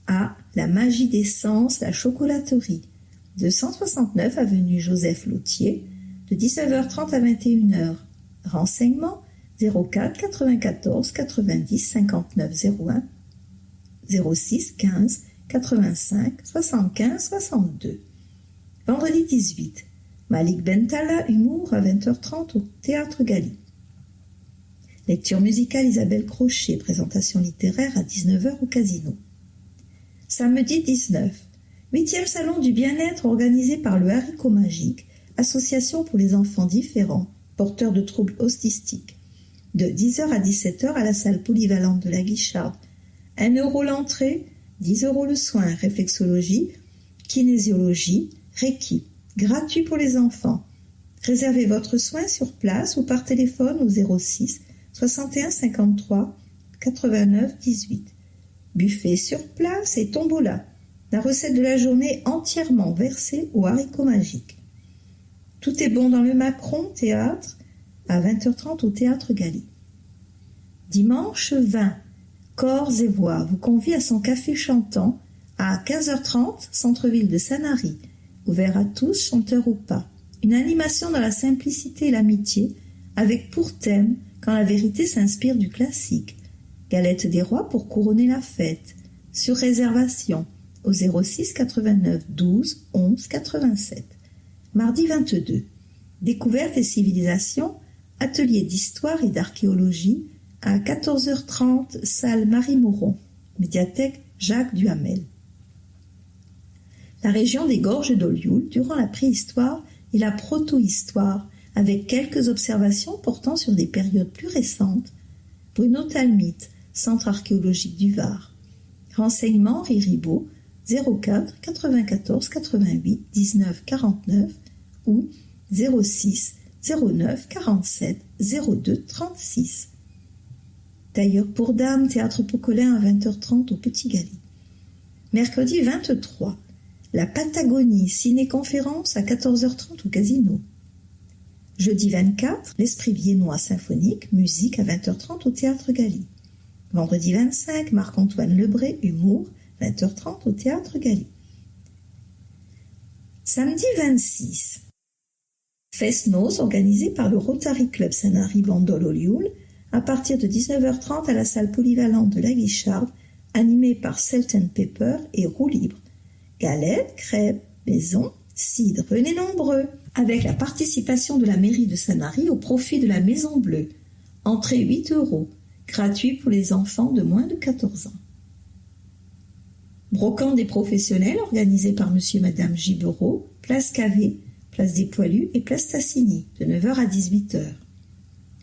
à La Magie des Sens, la chocolaterie, 269 avenue Joseph Lautier, de 19h30 à 21h. Renseignements 04 94 90 59 01 06 15 85 75 62. Vendredi 18. Malik Bentala, humour à 20h30 au Théâtre Gali. Lecture musicale Isabelle Crochet, présentation littéraire à 19h au Casino. Samedi 19. 8e salon du bien-être organisé par le Haricot Magique, association pour les enfants différents, porteurs de troubles autistiques. de 10h à 17h à la salle polyvalente de la Guicharde. 1 € l'entrée, 10 € le soin, réflexologie, kinésiologie, Reiki, gratuit pour les enfants. Réservez votre soin sur place ou par téléphone au 06 61 53 89 18. Buffet sur place et tombola. La recette de la journée entièrement versée aux haricots magiques. Tout est bon dans le Macron Théâtre à 20h30 au Théâtre Galie. Dimanche 20, Corps et Voix vous convie à son café chantant à 15h30, centre-ville de Sanary. Ouvert à tous, chanteurs ou pas. Une animation dans la simplicité et l'amitié, avec pour thème quand la vérité s'inspire du classique. Galette des rois pour couronner la fête. Sur réservation au 06 89 12 11 87. Mardi 22. Découverte et civilisation, atelier d'histoire et d'archéologie à 14h30, salle Marie-Moron, médiathèque Jacques Duhamel. La région des gorges d'Olioul durant la préhistoire et la protohistoire, avec quelques observations portant sur des périodes plus récentes. Bruno Talmite, Centre archéologique du Var. Renseignements Riribaud 04 94 88 19 49 ou 06 09 47 02 36. Tailleur pour dames, théâtre Poquelin à 20h30 au Petit Galie. Mercredi 23, la Patagonie, ciné-conférence à 14h30 au Casino. Jeudi 24, l'Esprit viennois symphonique, musique à 20h30 au Théâtre Galie. Vendredi 25, Marc-Antoine Lebré, humour, 20h30 au Théâtre Galie. Samedi 26, Fest-Noz organisé par le Rotary Club Sanary-Bandol-Olioul à partir de 19h30 à la salle polyvalente de la Guicharde, animée par Salt and Pepper et roue libre. Galettes, crêpes, maisons, cidre, venez nombreux, avec la participation de la mairie de Sanary au profit de la Maison Bleue. Entrée 8 €, gratuit pour les enfants de moins de 14 ans. Brocante des professionnels organisé par monsieur et madame Gibereau, place Cavé, place des Poilus et place Tassigny, de 9h à 18h.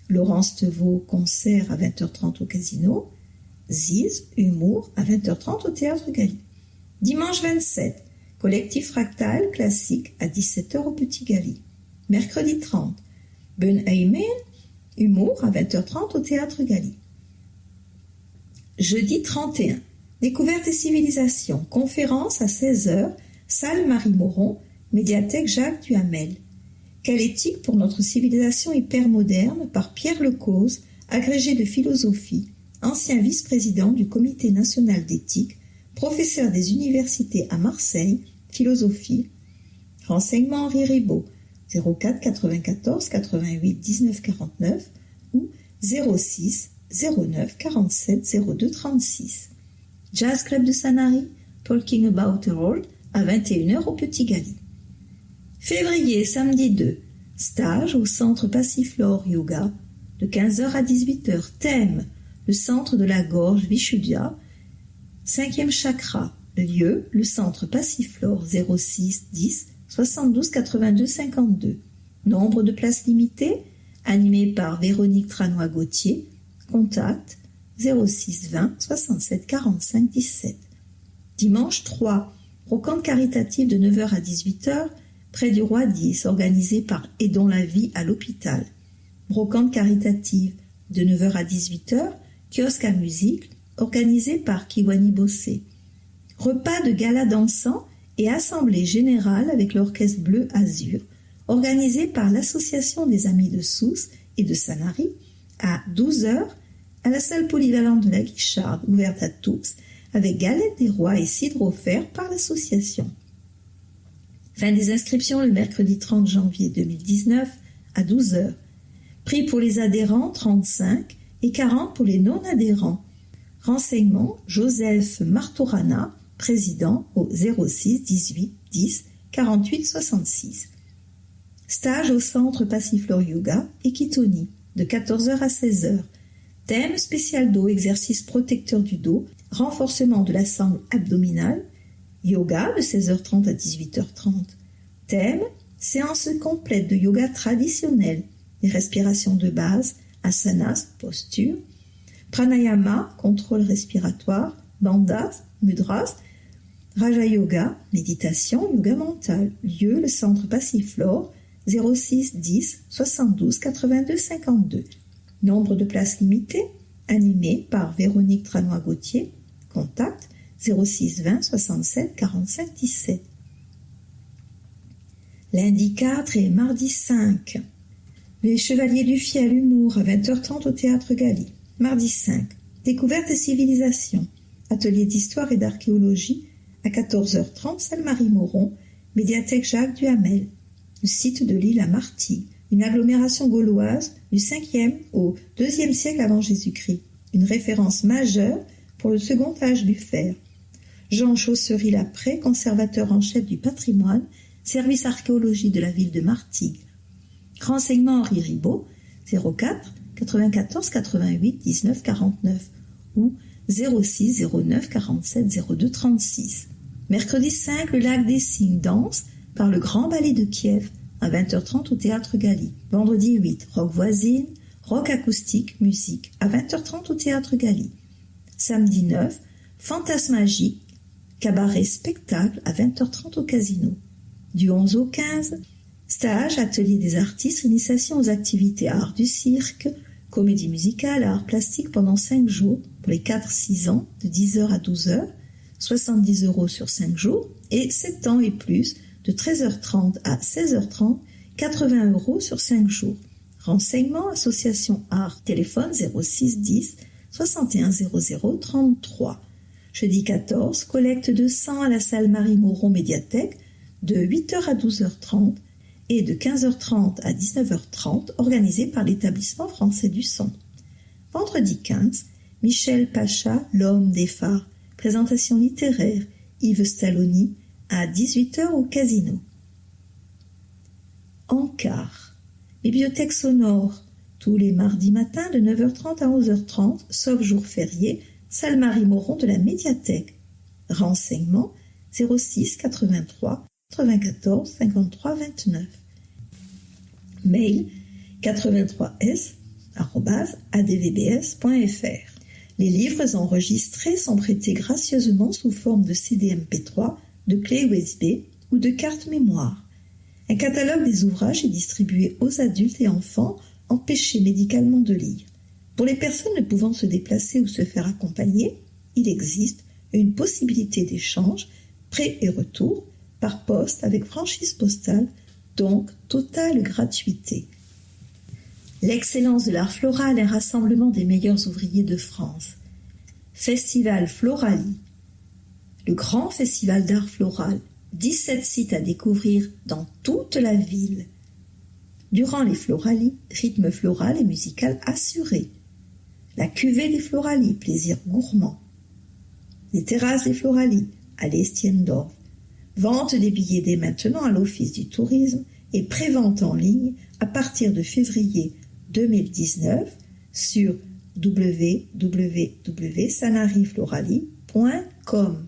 Laurence Tevaux, concert à 20h30 au Casino. Ziz, humour, à 20h30 au Théâtre Galie. Dimanche 27, collectif Fractal, classique, à 17h au Petit Galie. Mercredi 30, Ben Aymen, humour, à 20h30 au Théâtre Galie. Jeudi 31, découverte et civilisation, conférence à 16h, salle Marie-Moron, médiathèque Jacques Duhamel. Quelle éthique pour notre civilisation hypermoderne par Pierre Lecause, agrégé de philosophie, ancien vice-président du Comité national d'éthique, professeur des universités à Marseille, philosophie. Renseignements Henri Ribot, 04 94 88 19 49 ou 06 09 47 02 36. Jazz Club de Sanary, Talking About the World, à 21h au Petit Galie. Février, samedi 2, stage au Centre Passiflore Yoga, de 15h à 18h. Thème, le centre de la gorge Vishuddha, 5e chakra. Lieu, le Centre Passiflore, 06 10 72 82 52. Nombre de places limitées, animé par Véronique Tranois-Gauthier. Contact 06 20 67 45 17. Dimanche 3, brocante caritative de 9h à 18h, près du Roi 10, organisé par Aidons la vie à l'hôpital. Brocante caritative de 9h à 18h, kiosque à musique, organisé par Kiwani Bossé. Repas de gala dansant et assemblée générale avec l'orchestre Bleu Azur, organisé par l'Association des Amis de Sousse et de Sanary, à 12h, à la salle polyvalente de la Guicharde, ouverte à tous, avec galette des rois et cidre offert par l'association. Fin des inscriptions le mercredi 30 janvier 2019 à 12h. Prix pour les adhérents 35 et 40 pour les non-adhérents. Renseignements Joseph Martorana, président au 06 18 10 48 66. Stage au Centre Passiflore Yoga Ekitoni de 14h à 16h. Thème spécial dos, exercice protecteur du dos, renforcement de la sangle abdominale, yoga de 16h30 à 18h30. Thème, séance complète de yoga traditionnel, les respirations de base, asanas, posture, pranayama, contrôle respiratoire, bandhas, mudras, raja yoga, méditation, yoga mental, lieu le centre Passiflore, 06 10 72 82 52. Nombre de places limitées, animé par Véronique Tranois-Gauthier, contact 06 20 67 45 17. Lundi 4 et mardi 5. Les Chevaliers du Fiel Humour à 20h30 au Théâtre Galy. Mardi 5. Découverte et civilisation. Atelier d'histoire et d'archéologie à 14h30 salle Marie-Moron, médiathèque Jacques Duhamel. Le site de l'île à Martigues, une agglomération gauloise du 5e au 2e siècle avant Jésus-Christ. Une référence majeure pour le second âge du fer. Jean Chaussery-Lapré, conservateur en chef du patrimoine, service archéologie de la ville de Martigues. Renseignements Henri Ribaud, 04 94 88 19 49 ou 06 09 47 02 36. Mercredi 5, le lac des Cygnes danse par le Grand Ballet de Kiev à 20h30 au Théâtre Galy. Vendredi 8, rock voisine, rock acoustique, musique à 20h30 au Théâtre Galy. Samedi 9, fantasmagique, cabaret spectacle à 20h30 au Casino. Du 11 au 15, stage, atelier des artistes, initiation aux activités art du cirque, comédie musicale, art plastique pendant 5 jours pour les 4-6 ans de 10h à 12h, 70 € sur 5 jours et 7 ans et plus de 13h30 à 16h30, 80 € sur 5 jours. Renseignements, association art, téléphone 06 10 61 00 33. Jeudi 14, collecte de sang à la salle Marie-Moron médiathèque de 8h à 12h30 et de 15h30 à 19h30 organisée par l'établissement français du son. Vendredi 15, Michel Pacha, l'homme des phares, présentation littéraire, Yves Stalloni, à 18h au Casino. Encart, bibliothèque sonore, tous les mardis matins de 9h30 à 11h30, sauf jour férié, salle Marie-Moron de la médiathèque. Renseignements 06 83 94 53 29. Mail 83s@advbs.fr. Les livres enregistrés sont prêtés gracieusement sous forme de CD-MP3, de clés USB ou de cartes mémoire. Un catalogue des ouvrages est distribué aux adultes et enfants empêchés médicalement de lire. Pour les personnes ne pouvant se déplacer ou se faire accompagner, il existe une possibilité d'échange, prêt et retour, par poste avec franchise postale, donc totale gratuité. L'excellence de l'art floral est un rassemblement des meilleurs ouvriers de France. Festival Florali, le grand festival d'art floral, 17 sites à découvrir dans toute la ville. Durant les Florali, rythme floral et musical assuré. La cuvée des Florali, plaisir gourmand. Les terrasses des Florali, allée Stiendorf. Vente des billets dès maintenant à l'Office du tourisme et prévente en ligne à partir de février 2019 sur www.sanariflorali.com.